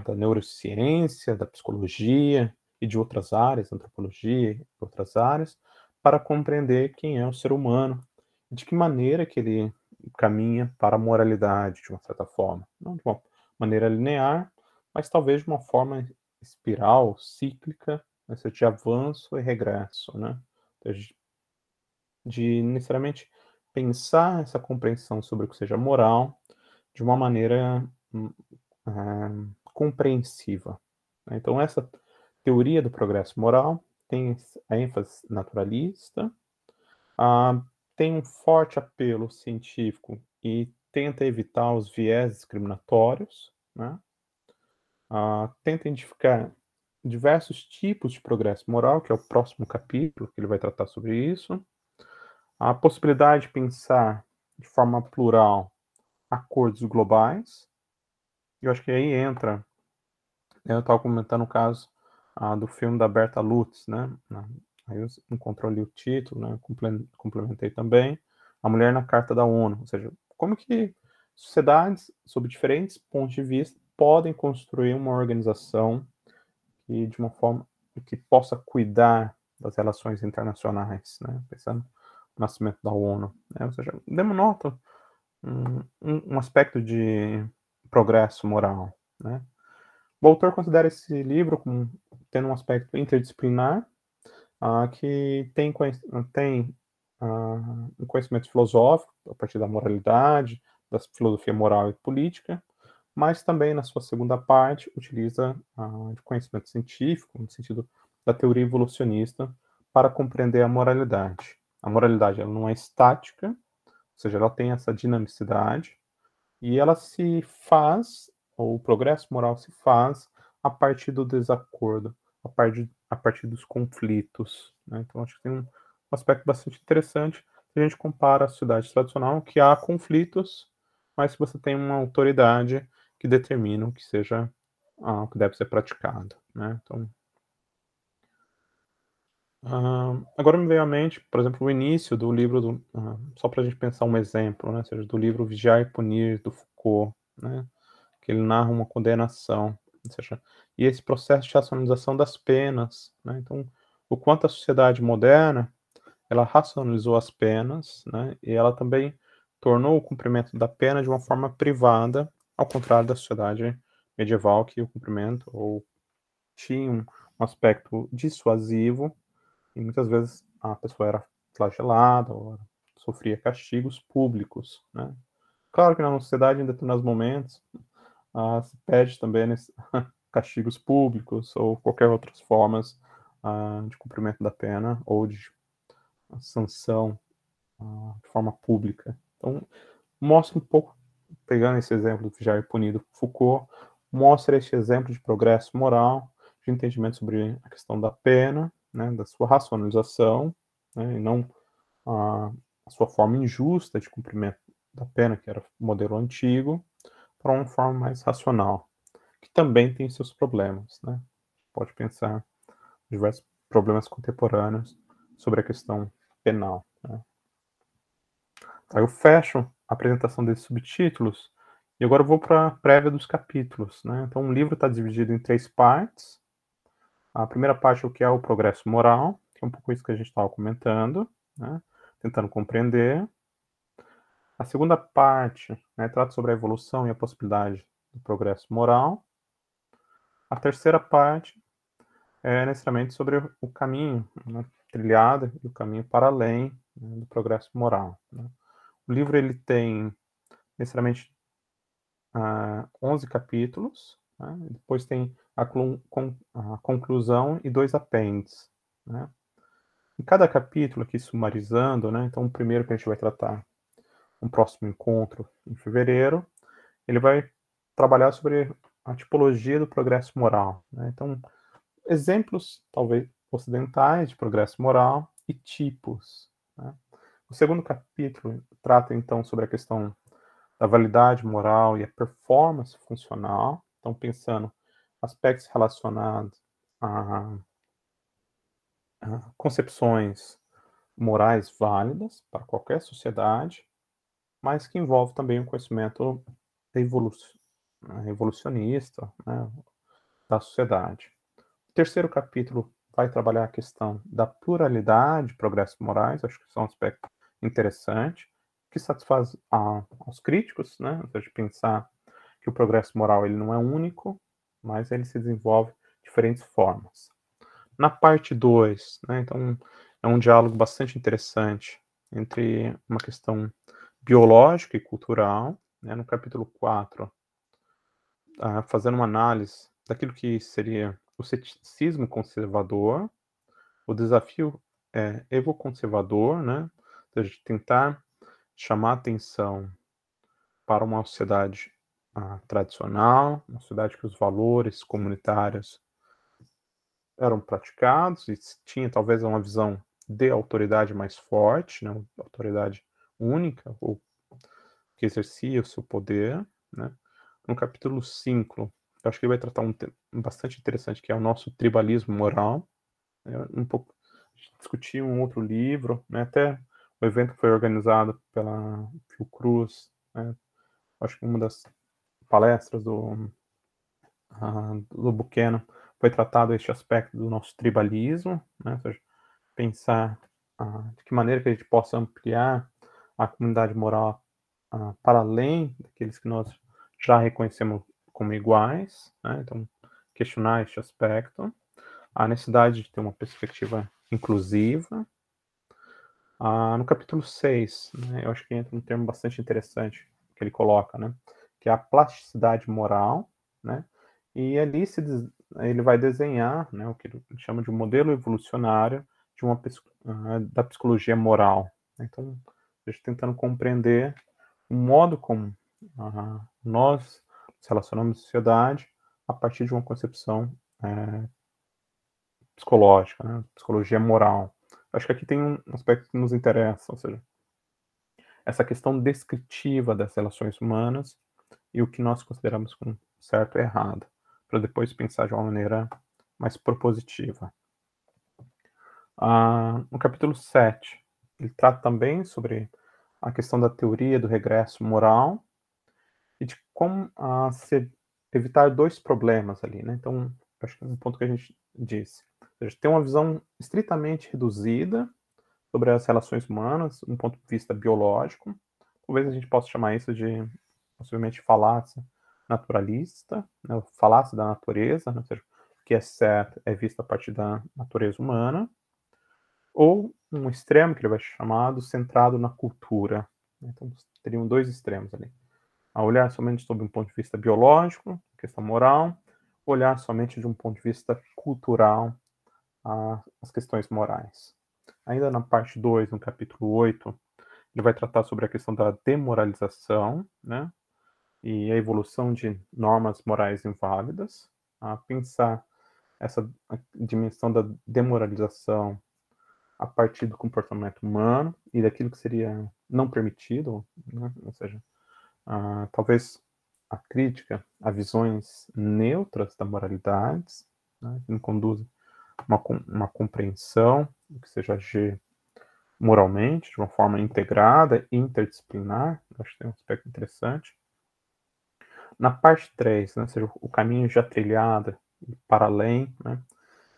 da neurociência, da psicologia e de outras áreas, antropologia e outras áreas, para compreender quem é o ser humano, de que maneira que ele caminha para a moralidade, de uma certa forma. Não de uma maneira linear, mas talvez de uma forma espiral, cíclica, né, de avanço e regresso, né? De necessariamente pensar essa compreensão sobre o que seja moral de uma maneira compreensiva. Então, essa teoria do progresso moral tem a ênfase naturalista, tem um forte apelo científico e tenta evitar os viés discriminatórios, né? Tenta identificar diversos tipos de progresso moral, que é o próximo capítulo, que ele vai tratar sobre isso. A possibilidade de pensar de forma plural acordos globais. Eu acho que aí entra, eu estava comentando o caso do filme da Berta Lutz, né? Aí eu encontrei ali o título, né? Complementei também. A Mulher na Carta da ONU, ou seja, como que sociedades, sob diferentes pontos de vista, podem construir uma organização que, de uma forma que possa cuidar das relações internacionais, né? Pensando no nascimento da ONU, né? Ou seja, demos nota um aspecto de progresso moral, né? O autor considera esse livro como tendo um aspecto interdisciplinar, que tem um conhecimento filosófico a partir da moralidade, da filosofia moral e política, mas também na sua segunda parte utiliza de conhecimento científico, no sentido da teoria evolucionista, para compreender a moralidade. A moralidade ela não é estática, ou seja, ela tem essa dinamicidade, e ela se faz, ou o progresso moral se faz, a partir do desacordo, a partir dos conflitos, né? Então, acho que tem um aspecto bastante interessante se a gente compara a sociedade tradicional, que há conflitos, mas se você tem uma autoridade que determina o que seja, o que deve ser praticado, né? Então, agora me veio à mente, por exemplo, o início do livro, só para a gente pensar um exemplo, né? Ou seja, do livro Vigiar e Punir, do Foucault, né? Que ele narra uma condenação, ou seja, e esse processo de racionalização das penas, né? Então, o quanto a sociedade moderna, ela racionalizou as penas, né? E ela também tornou o cumprimento da pena de uma forma privada, ao contrário da sociedade medieval, que o cumprimento ou tinha um aspecto dissuasivo, e muitas vezes a pessoa era flagelada ou sofria castigos públicos, né? Claro que na sociedade, em determinados momentos, se pede também castigos públicos ou qualquer outras formas de cumprimento da pena ou de sanção de forma pública. Então, mostra um pouco, pegando esse exemplo do Vigiar e Punir do Foucault, mostra este exemplo de progresso moral, de entendimento sobre a questão da pena, né, da sua racionalização, né, e não a sua forma injusta de cumprimento da pena, que era o modelo antigo, para uma forma mais racional, que também tem seus problemas, né? Pode pensar em diversos problemas contemporâneos sobre a questão penal, né? Aí eu fecho a apresentação desses subtítulos e agora eu vou para a prévia dos capítulos, né? Então o livro está dividido em 3 partes. A primeira parte é o que é o progresso moral, que é um pouco isso que a gente estava comentando, né? Tentando compreender. A segunda parte, né, trata sobre a evolução e a possibilidade do progresso moral. A terceira parte é necessariamente sobre o caminho, né, trilhado e o caminho para além, né, do progresso moral, né. O livro ele tem necessariamente 11 capítulos, né, depois tem a conclusão e 2 apêndices, né. Em cada capítulo, aqui sumarizando, né, então o primeiro que a gente vai tratar no próximo encontro, em fevereiro, ele vai trabalhar sobre a tipologia do progresso moral, né. Então, exemplos, talvez, ocidentais de progresso moral e tipos, né. O segundo capítulo trata, então, sobre a questão da validade moral e a performance funcional, então pensando aspectos relacionados a concepções morais válidas para qualquer sociedade, mas que envolve também o conhecimento evolucionista, né, da sociedade. O terceiro capítulo vai trabalhar a questão da pluralidade de progressos morais, acho que isso é um aspecto interessante, que satisfaz aos críticos, né, ou seja, pensar que o progresso moral ele não é único, mas ele se desenvolve de diferentes formas. Na parte 2, né, então é um diálogo bastante interessante entre uma questão biológica e cultural, né, no capítulo 4, fazendo uma análise daquilo que seria o ceticismo conservador, o desafio evoconservador, né, de tentar chamar atenção para uma sociedade tradicional, uma sociedade que os valores comunitários eram praticados e tinha talvez uma visão de autoridade mais forte, né, autoridade única, ou que exercia o seu poder, né. No capítulo 5, eu acho que ele vai tratar um tema bastante interessante, que é o nosso tribalismo moral, um pouco discutir um outro livro, né, até o evento que foi organizado pela Fiocruz, né, acho que uma das palestras do Buchanan foi tratado este aspecto do nosso tribalismo, né, ou seja, pensar de que maneira que a gente possa ampliar a comunidade moral para além daqueles que nós já reconhecemos como iguais, né, então questionar este aspecto, a necessidade de ter uma perspectiva inclusiva. No capítulo 6, né, eu acho que entra um termo bastante interessante que ele coloca, né, que é a plasticidade moral, né, e ali ele vai desenhar, né, o que ele chama de um modelo evolucionário de da psicologia moral. Então, a gente tentando compreender o modo como nós nos relacionamos à sociedade a partir de uma concepção psicológica, né, psicologia moral. Acho que aqui tem um aspecto que nos interessa, ou seja, essa questão descritiva das relações humanas e o que nós consideramos como certo e errado, para depois pensar de uma maneira mais propositiva. No capítulo 7, ele trata também sobre a questão da teoria do regresso moral e de como evitar 2 problemas ali, né? Então, acho que é um ponto que a gente disse. A gente tem uma visão estritamente reduzida sobre as relações humanas, um ponto de vista biológico. Talvez a gente possa chamar isso de, possivelmente, falácia naturalista, né? Falácia da natureza, né? Ou seja, o que é certo é visto a partir da natureza humana. Ou um extremo, que ele vai chamar, centrado na cultura. Então, teriam 2 extremos ali. A olhar somente sob um ponto de vista biológico, questão moral, olhar somente de um ponto de vista cultural, as questões morais. Ainda na parte 2, no capítulo 8, ele vai tratar sobre a questão da demoralização, né, e a evolução de normas morais inválidas, a pensar essa dimensão da demoralização a partir do comportamento humano e daquilo que seria não permitido, né? Ou seja, talvez a crítica a visões neutras da moralidade, né? Que não conduzem uma compreensão do que seja agir moralmente, de uma forma integrada e interdisciplinar. Acho que tem um aspecto interessante. Na parte 3, né, ou seja, o caminho já trilhado para além, né,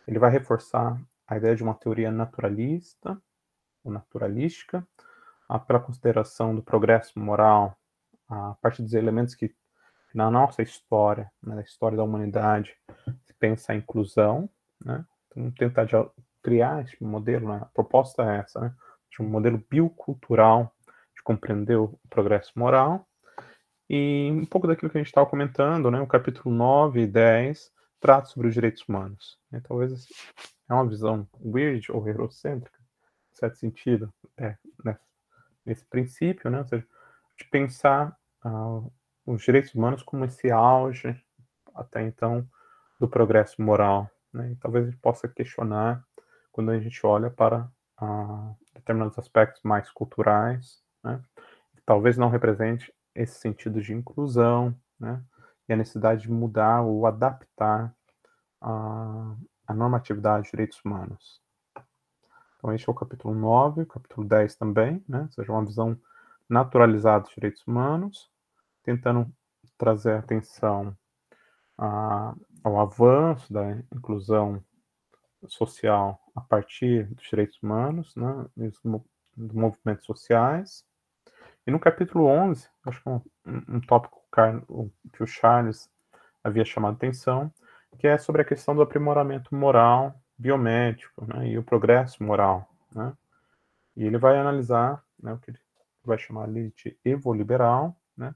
ele vai reforçar a ideia de uma teoria naturalista, ou naturalística, pela consideração do progresso moral, a partir dos elementos que na nossa história, né, na história da humanidade, se pensa a inclusão, né, então tentar criar esse modelo, né, a proposta é essa, né, de um modelo biocultural de compreender o progresso moral, e um pouco daquilo que a gente estava comentando, né, o capítulo 9 e 10 trata sobre os direitos humanos. E talvez é uma visão weird ou eurocêntrica, em certo sentido, né, nesse princípio, né, ou seja, de pensar os direitos humanos como esse auge, até então, do progresso moral. Né, e talvez a gente possa questionar quando a gente olha para determinados aspectos mais culturais, né, que talvez não represente esse sentido de inclusão, né, e a necessidade de mudar ou adaptar a normatividade de direitos humanos. Então, este é o capítulo 9, o capítulo 10 também, né, ou seja, uma visão naturalizada dos direitos humanos, tentando trazer atenção ao avanço da inclusão social a partir dos direitos humanos, né, dos movimentos sociais. E no capítulo 11, acho que é um tópico que o Charles havia chamado atenção, que é sobre a questão do aprimoramento moral biomédico, né, e o progresso moral, né. E ele vai analisar, né, o que ele vai chamar ali de evoliberal, né,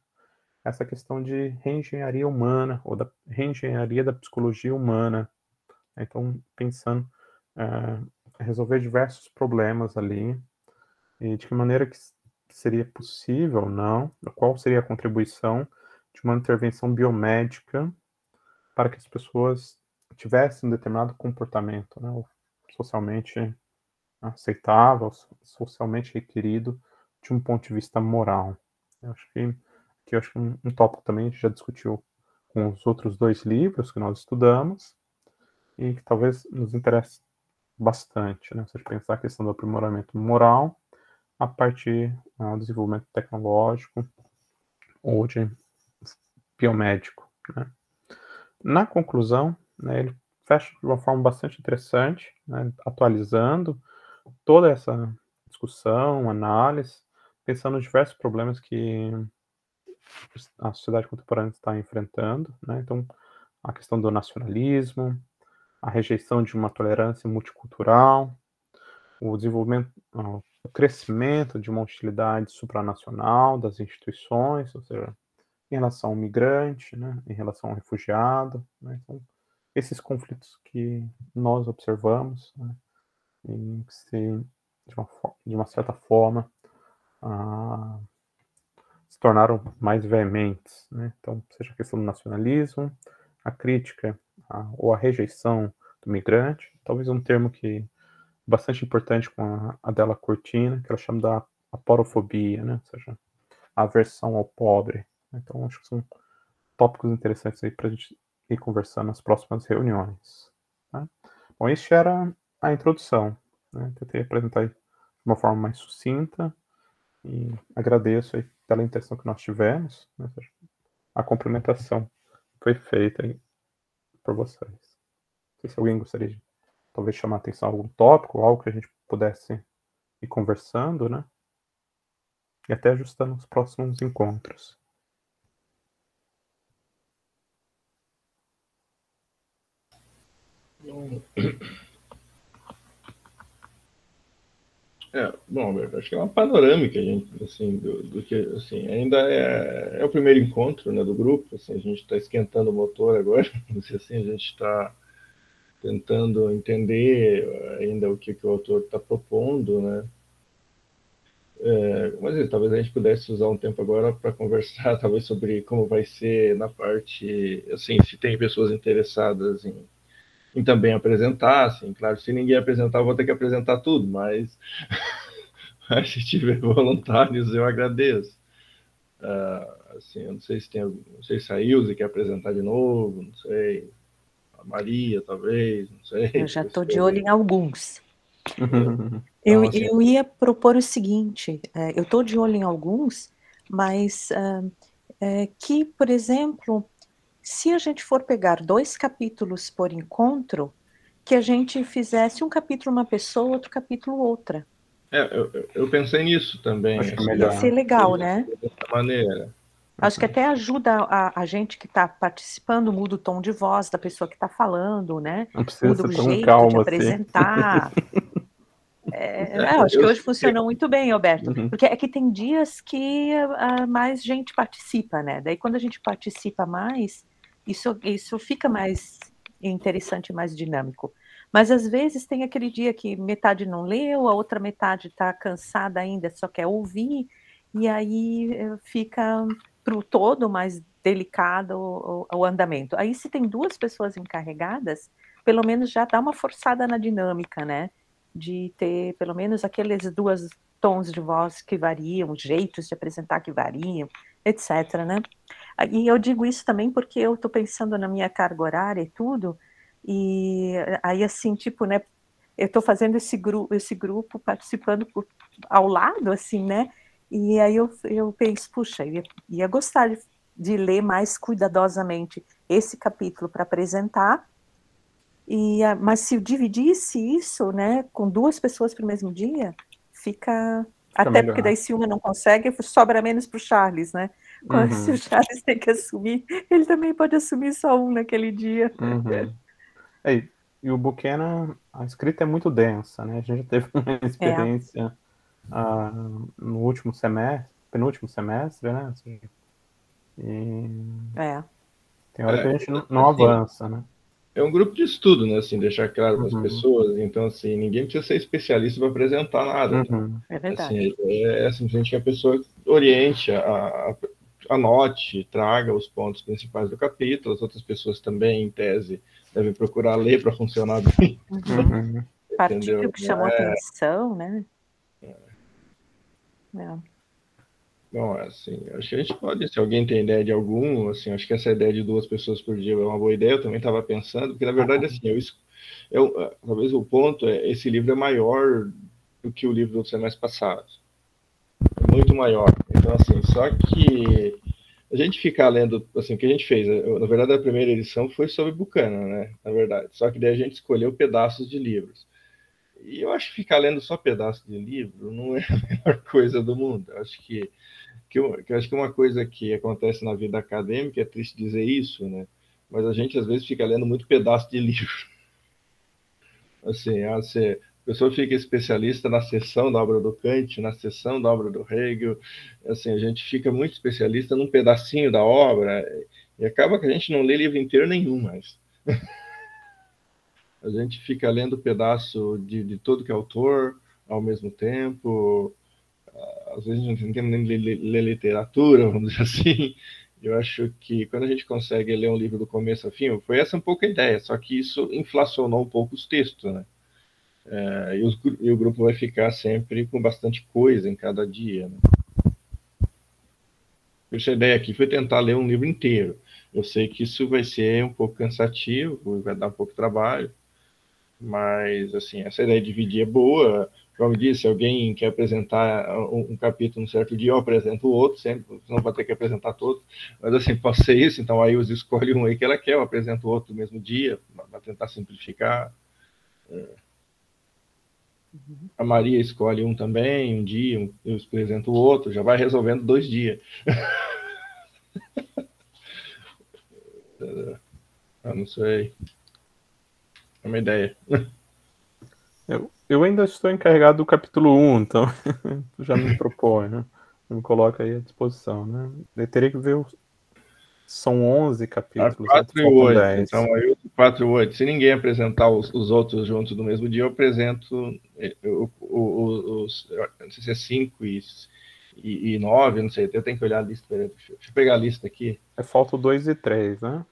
essa questão de reengenharia humana, ou da reengenharia da psicologia humana. Então, pensando resolver diversos problemas ali, e de que maneira que seria possível ou não, qual seria a contribuição de uma intervenção biomédica para que as pessoas tivessem um determinado comportamento, né, socialmente aceitável, socialmente requerido de um ponto de vista moral. Eu acho que um tópico também a gente já discutiu com os outros 2 livros que nós estudamos e que talvez nos interesse bastante, né? Se a gente pensar a questão do aprimoramento moral a partir do desenvolvimento tecnológico ou de biomédico, né? Na conclusão, né, ele fecha de uma forma bastante interessante, né, atualizando toda essa discussão, análise, pensando nos diversos problemas que a sociedade contemporânea está enfrentando, né? Então, a questão do nacionalismo, a rejeição de uma tolerância multicultural, o desenvolvimento, o crescimento de uma hostilidade supranacional das instituições, ou seja, em relação ao migrante, né, em relação ao refugiado, né? Então, esses conflitos que nós observamos, né, e que de uma certa forma, se tornaram mais veementes, né? Então, seja a questão do nacionalismo, a crítica ou a rejeição do migrante, talvez um termo que é bastante importante com a Adela Cortina, que ela chama da aporofobia, né? Ou seja, a aversão ao pobre. Então, acho que são tópicos interessantes aí para a gente ir conversando nas próximas reuniões. Tá? Bom, este era a introdução, né? Tentei apresentar de uma forma mais sucinta e agradeço aí pela intenção que nós tivemos, né? A complementação foi feita aí por vocês. Não sei se alguém gostaria de talvez chamar a atenção a algum tópico, algo que a gente pudesse ir conversando, né? E até ajustando os próximos encontros. Bom, Alberto, acho que é uma panorâmica, gente, assim, do que, assim, ainda é o primeiro encontro, né, do grupo, assim, a gente está esquentando o motor agora, assim, a gente está tentando entender ainda o que o autor está propondo, né, mas talvez a gente pudesse usar um tempo agora para conversar, talvez, sobre como vai ser na parte, assim, se tem pessoas interessadas em em também apresentar, assim, claro, se ninguém apresentar, eu vou ter que apresentar tudo, mas se tiver voluntários, eu agradeço. Assim, eu não sei se tem, não sei se a Ilse quer apresentar de novo, não sei, a Maria, talvez, não sei. Eu já estou de olho em alguns. Então, assim, eu ia propor o seguinte, eu estou de olho em alguns, mas que, por exemplo, se a gente for pegar 2 capítulos por encontro, que a gente fizesse um capítulo uma pessoa, outro capítulo outra. Eu pensei nisso também. Acho que é assim, melhor. Ia ser legal, né? Dessa maneira. Acho que até ajuda a gente que está participando, muda o tom de voz da pessoa que está falando, né? Não precisa Muda ser o tão jeito de calmo assim. apresentar. Acho que hoje funcionou muito bem, Roberto, porque é que tem dias que mais gente participa, né? Daí quando a gente participa mais, isso fica mais interessante, mais dinâmico. Mas às vezes tem aquele dia que metade não leu, a outra metade está cansada ainda, só quer ouvir, e aí fica para o todo mais delicado o andamento. Aí se tem 2 pessoas encarregadas, pelo menos já dá uma forçada na dinâmica, né? De ter pelo menos aqueles 2 tons de voz que variam, jeitos de apresentar que variam, etc, né. E eu digo isso também porque eu estou pensando na minha carga horária e tudo, e aí assim, tipo, né, eu estou fazendo esse grupo participando ao lado, assim, né, e aí eu penso: "Puxa, ia gostar de ler mais cuidadosamente esse capítulo para apresentar, mas se eu dividisse isso, né, com 2 pessoas para o mesmo dia, fica até porque daí se uma não consegue, sobra menos para o Charles, né. Se o Charles tem que assumir, ele também pode assumir só um naquele dia. E o Buchanan, a escrita é muito densa, né? A gente teve uma experiência no último semestre, penúltimo semestre, né? Assim, tem hora que a gente não assim, avança, né? É um grupo de estudo, né? Assim, deixar claro para as pessoas. Então, assim, ninguém precisa ser especialista para apresentar nada. Né? É verdade. Assim, simplesmente que a pessoa oriente, anote, traga os pontos principais do capítulo. As outras pessoas também, em tese, devem procurar ler para funcionar bem. Partilha o que chamou atenção, né? Bom, assim, acho que a gente pode, se alguém tem ideia de algum, assim, acho que essa ideia de 2 pessoas por dia é uma boa ideia, eu também estava pensando, porque na verdade, assim, talvez o ponto é, esse livro é maior do que o livro do semestre passado, é muito maior, então, assim, só que a gente ficar lendo, assim, o que a gente fez, na verdade, a primeira edição foi sobre Buchanan, né, na verdade, só que daí a gente escolheu pedaços de livros, e eu acho que ficar lendo só pedaços de livro não é a melhor coisa do mundo, eu acho que eu acho que uma coisa que acontece na vida acadêmica, é triste dizer isso, né? Mas a gente às vezes fica lendo muito pedaço de livro. Assim, a pessoa fica especialista na seção da obra do Kant, na seção da obra do Hegel. Assim, a gente fica muito especialista num pedacinho da obra e acaba que a gente não lê livro inteiro nenhum mais. A gente fica lendo pedaço de todo que é autor ao mesmo tempo. Às vezes não entendemos nem ler literatura, vamos dizer assim. Eu acho que quando a gente consegue ler um livro do começo ao fim, foi essa um pouco a ideia, só que isso inflacionou um pouco os textos, né? E o grupo vai ficar sempre com bastante coisa em cada dia, né? Por isso a ideia aqui foi tentar ler um livro inteiro. Eu sei que isso vai ser um pouco cansativo, vai dar um pouco de trabalho, mas, assim, essa ideia de dividir é boa. Como eu disse, alguém quer apresentar um capítulo um certo dia, eu apresento o outro, sempre, não vai ter que apresentar todos, mas, assim, pode ser isso, então aí você escolhe um aí que ela quer, eu apresento o outro no mesmo dia, para tentar simplificar. A Maria escolhe um também, um dia, eu apresento o outro, já vai resolvendo 2 dias. Eu não sei. É uma ideia. Eu ainda estou encarregado do capítulo 1, então já me propõe, né? Me coloca aí à disposição, né? Eu teria que ver são 11 capítulos. 4 e 8. Então, aí 4 e 8. Se ninguém apresentar os outros juntos no mesmo dia, eu apresento os não sei se é 5 e 9, não sei. Eu tenho que olhar a lista. Deixa eu pegar a lista aqui. Falta o 2 e 3, né?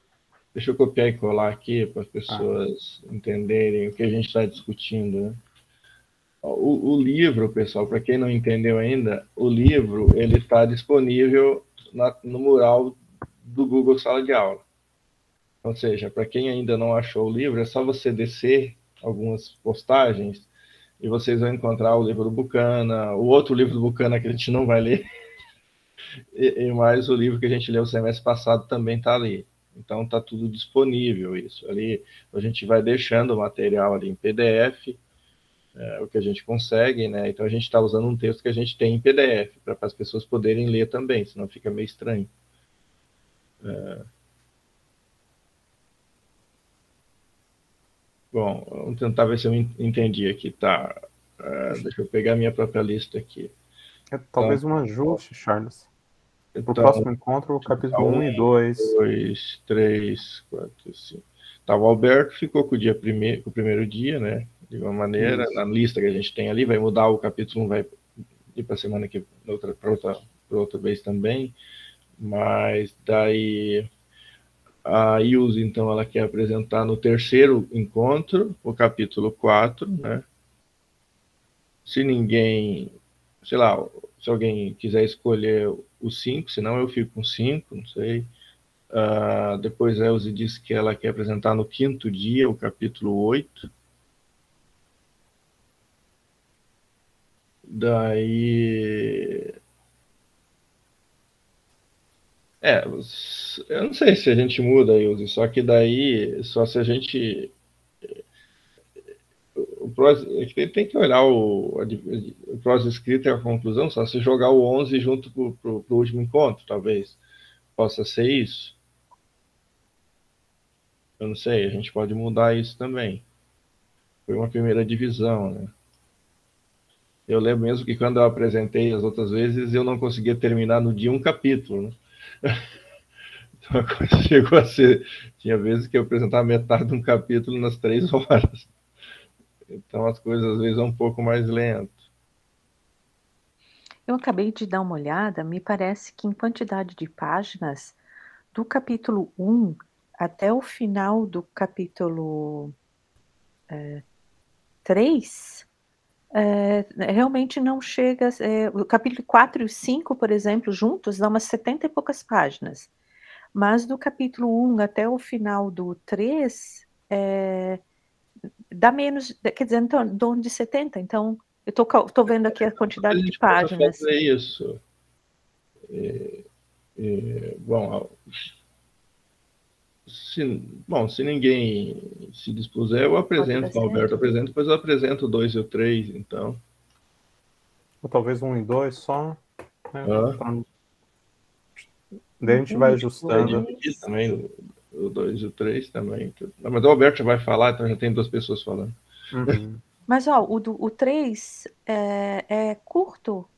Deixa eu copiar e colar aqui para as pessoas entenderem o que a gente está discutindo, né? O livro, pessoal, para quem não entendeu ainda, o livro ele está disponível no mural do Google Sala de Aula. Ou seja, para quem ainda não achou o livro, é só você descer algumas postagens e vocês vão encontrar o livro do Buchanan, o outro livro do Buchanan que a gente não vai ler, e mais o livro que a gente leu o semestre passado também está ali. Então está tudo disponível isso. Ali a gente vai deixando o material ali em PDF, o que a gente consegue, né? Então a gente está usando um texto que a gente tem em PDF, para as pessoas poderem ler também, senão fica meio estranho. Bom, vamos tentar ver se eu entendi aqui, tá? Deixa eu pegar a minha própria lista aqui. Talvez um ajuste, Charles. Para o próximo encontro, o capítulo 1 e 2. 2, 3, 4, 5. Tá, o Alberto ficou com o primeiro dia, né? De uma maneira, na lista que a gente tem ali, vai mudar o capítulo 1, vai ir para a semana que para outra vez também. Mas daí a Ilse, então, ela quer apresentar no terceiro encontro o capítulo 4, né? Se ninguém, sei lá, se alguém quiser escolher o 5, senão eu fico com 5, não sei. Depois a Elze disse que ela quer apresentar no quinto dia o capítulo 8. Daí... eu não sei se a gente muda, Elze, só que daí, só se a gente... tem que olhar o prosa escrita e a conclusão, só se jogar o 11 junto pro último encontro, talvez possa ser isso. Eu não sei, a gente pode mudar isso também. Foi uma primeira divisão, né? Eu lembro mesmo que quando eu apresentei as outras vezes, eu não conseguia terminar no dia um capítulo, né? Então a coisa chegou a ser... Tinha vezes que eu apresentava metade de um capítulo nas 3 horas. Então as coisas às vezes são um pouco mais lento. Eu acabei de dar uma olhada, me parece que em quantidade de páginas, do capítulo 1 até o final do capítulo 3, realmente não chega... o capítulo 4 e 5, por exemplo, juntos, dá umas 70 e poucas páginas. Mas do capítulo 1 até o final do 3, dá menos, quer dizer, então, em torno de 70. Então, eu estou vendo aqui a quantidade de páginas. Fazer isso. Bom, se ninguém se dispuser, eu apresento, o Alberto apresenta, depois eu apresento o 2 e o 3, então. Ou talvez 1 e 2 só. Né? Daí a gente vai ajustando. Também, o 2 e o 3 também. Mas o Alberto já vai falar, então já tem 2 pessoas falando. Uhum. Mas, ó, o 3 é curto?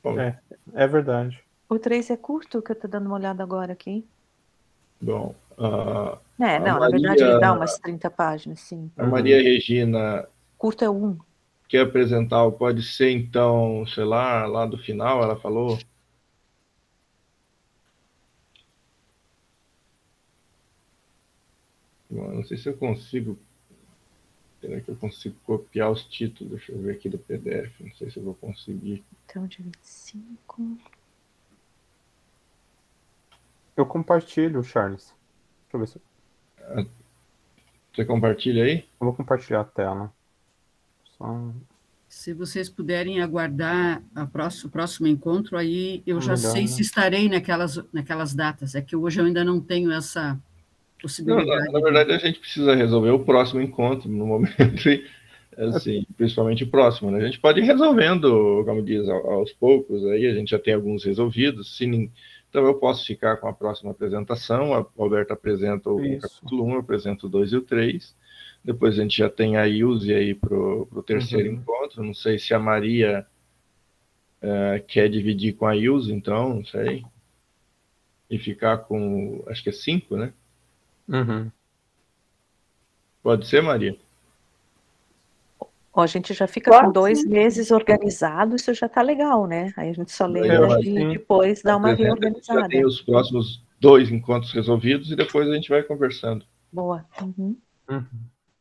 Bom, é verdade. O 3 é curto, que eu estou dando uma olhada agora aqui. Bom, não, na verdade ele dá umas 30 páginas, sim. A Maria Regina... Curto é 1. Quer apresentar, pode ser então, sei lá do final, ela falou... Bom, não sei se eu consigo... Será que eu consigo copiar os títulos? Deixa eu ver aqui do PDF. Não sei se eu vou conseguir. Então, de 25... Eu compartilho, Charles. Deixa eu ver se... Você compartilha aí? Eu vou compartilhar a tela. Só... Se vocês puderem aguardar o próximo encontro, aí eu já Melhor, sei né? se estarei naquelas datas. É que hoje eu ainda não tenho essa possibilidade. Não, na verdade, a gente precisa resolver o próximo encontro no momento, assim, principalmente o próximo, né? A gente pode ir resolvendo, como diz, aos poucos, aí a gente já tem alguns resolvidos. Então eu posso ficar com a próxima apresentação, a Alberto apresenta o capítulo 1, eu apresento o 2 e o 3. Depois a gente já tem a Ilse aí para o terceiro encontro. Não sei se a Maria quer dividir com a Ilse, então, não sei. E ficar com, acho que é 5, né? Uhum. Pode ser, Maria? Ó, a gente já fica com 2 meses organizado, isso já está legal, né? Aí a gente só lembra de depois dar uma reorganizada. Já tem os próximos 2 encontros resolvidos e depois a gente vai conversando. Boa. Uhum.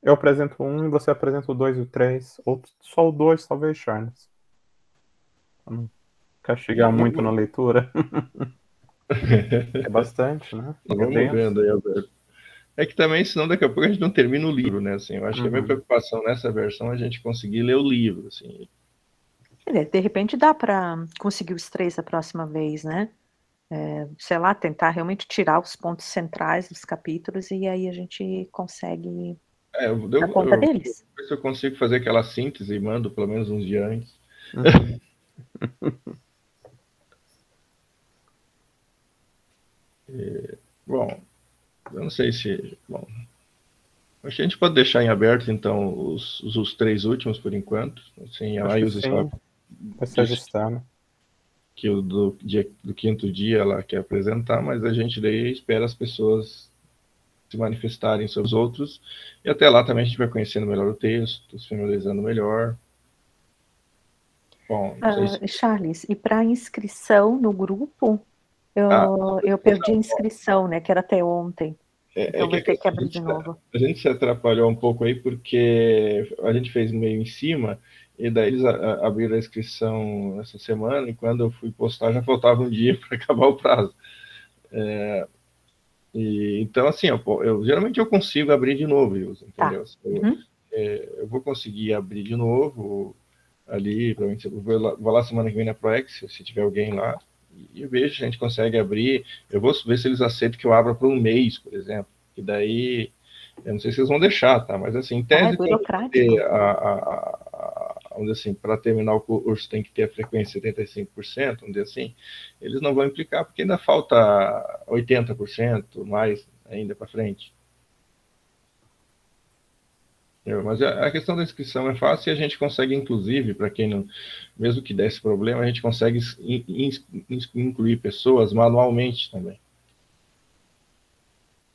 Eu apresento um e você apresenta o 2 e o 3, ou só o 2, talvez, Charles. Pra não castigar muito na leitura. É bastante, né? Vamos vendo aí, Alberto. É que também, senão daqui a pouco a gente não termina o livro, né? Assim, eu acho que a minha preocupação nessa versão é a gente conseguir ler o livro, assim. De repente dá para conseguir os 3 da próxima vez, né? Sei lá, tentar realmente tirar os pontos centrais dos capítulos e aí a gente consegue dar conta deles. Ver se eu consigo fazer aquela síntese e mando pelo menos uns dias antes. Bom, eu não sei se... Bom, acho que a gente pode deixar em aberto, então, os 3 últimos, por enquanto. Assim, a Ilse só vai se ajustar, né? Que o do 5º dia ela quer apresentar, mas a gente daí espera as pessoas se manifestarem sobre os outros, e até lá também a gente vai conhecendo melhor o texto, se familiarizando melhor. Bom, não sei se... Charles, e para inscrição no grupo, eu perdi a inscrição, né, que era até ontem. Então vou ter que abrir de novo. A gente se atrapalhou um pouco aí, porque a gente fez meio em cima, e daí eles abriram a inscrição essa semana, e quando eu fui postar já faltava um dia para acabar o prazo. Então, assim, geralmente eu consigo abrir de novo, entendeu? Eu vou conseguir abrir de novo ali, provavelmente eu vou lá semana que vem na ProEx, se tiver alguém lá, e eu vejo se a gente consegue abrir. Eu vou ver se eles aceitam que eu abra por um mês, por exemplo, e daí, eu não sei se eles vão deixar, tá? Mas assim, em tese, vamos dizer assim, para terminar o curso tem que ter a frequência de 75%, vamos dizer assim, eles não vão implicar, porque ainda falta 80% mais ainda para frente. Mas a questão da inscrição é fácil e a gente consegue, inclusive, para quem não, mesmo que desse problema, a gente consegue incluir pessoas manualmente também.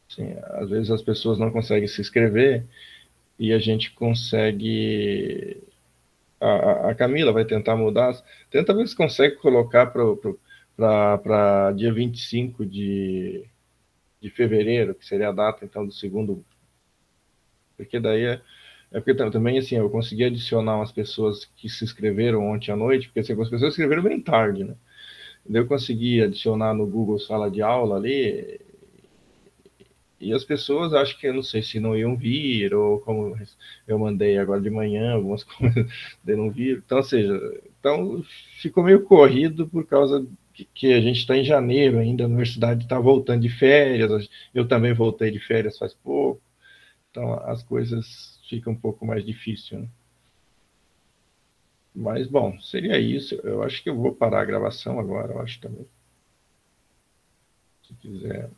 Assim, às vezes as pessoas não conseguem se inscrever e a gente consegue... A Camila vai tentar mudar, tenta ver se consegue colocar para dia 25 de fevereiro, que seria a data, então, do segundo, porque daí porque também, assim, eu consegui adicionar umas pessoas que se inscreveram ontem à noite, porque assim, as pessoas se inscreveram bem tarde, né? Daí eu consegui adicionar no Google Sala de Aula ali, e as pessoas, acho que, eu não sei se não iam vir, ou como eu mandei agora de manhã, algumas coisas, daí não viram. Então, ou seja, ficou meio corrido por causa que a gente está em janeiro ainda, a universidade está voltando de férias, eu também voltei de férias faz pouco, então as coisas ficam um pouco mais difíceis, né? Mas, bom, seria isso. Eu acho que eu vou parar a gravação agora, eu acho também. Se quiser...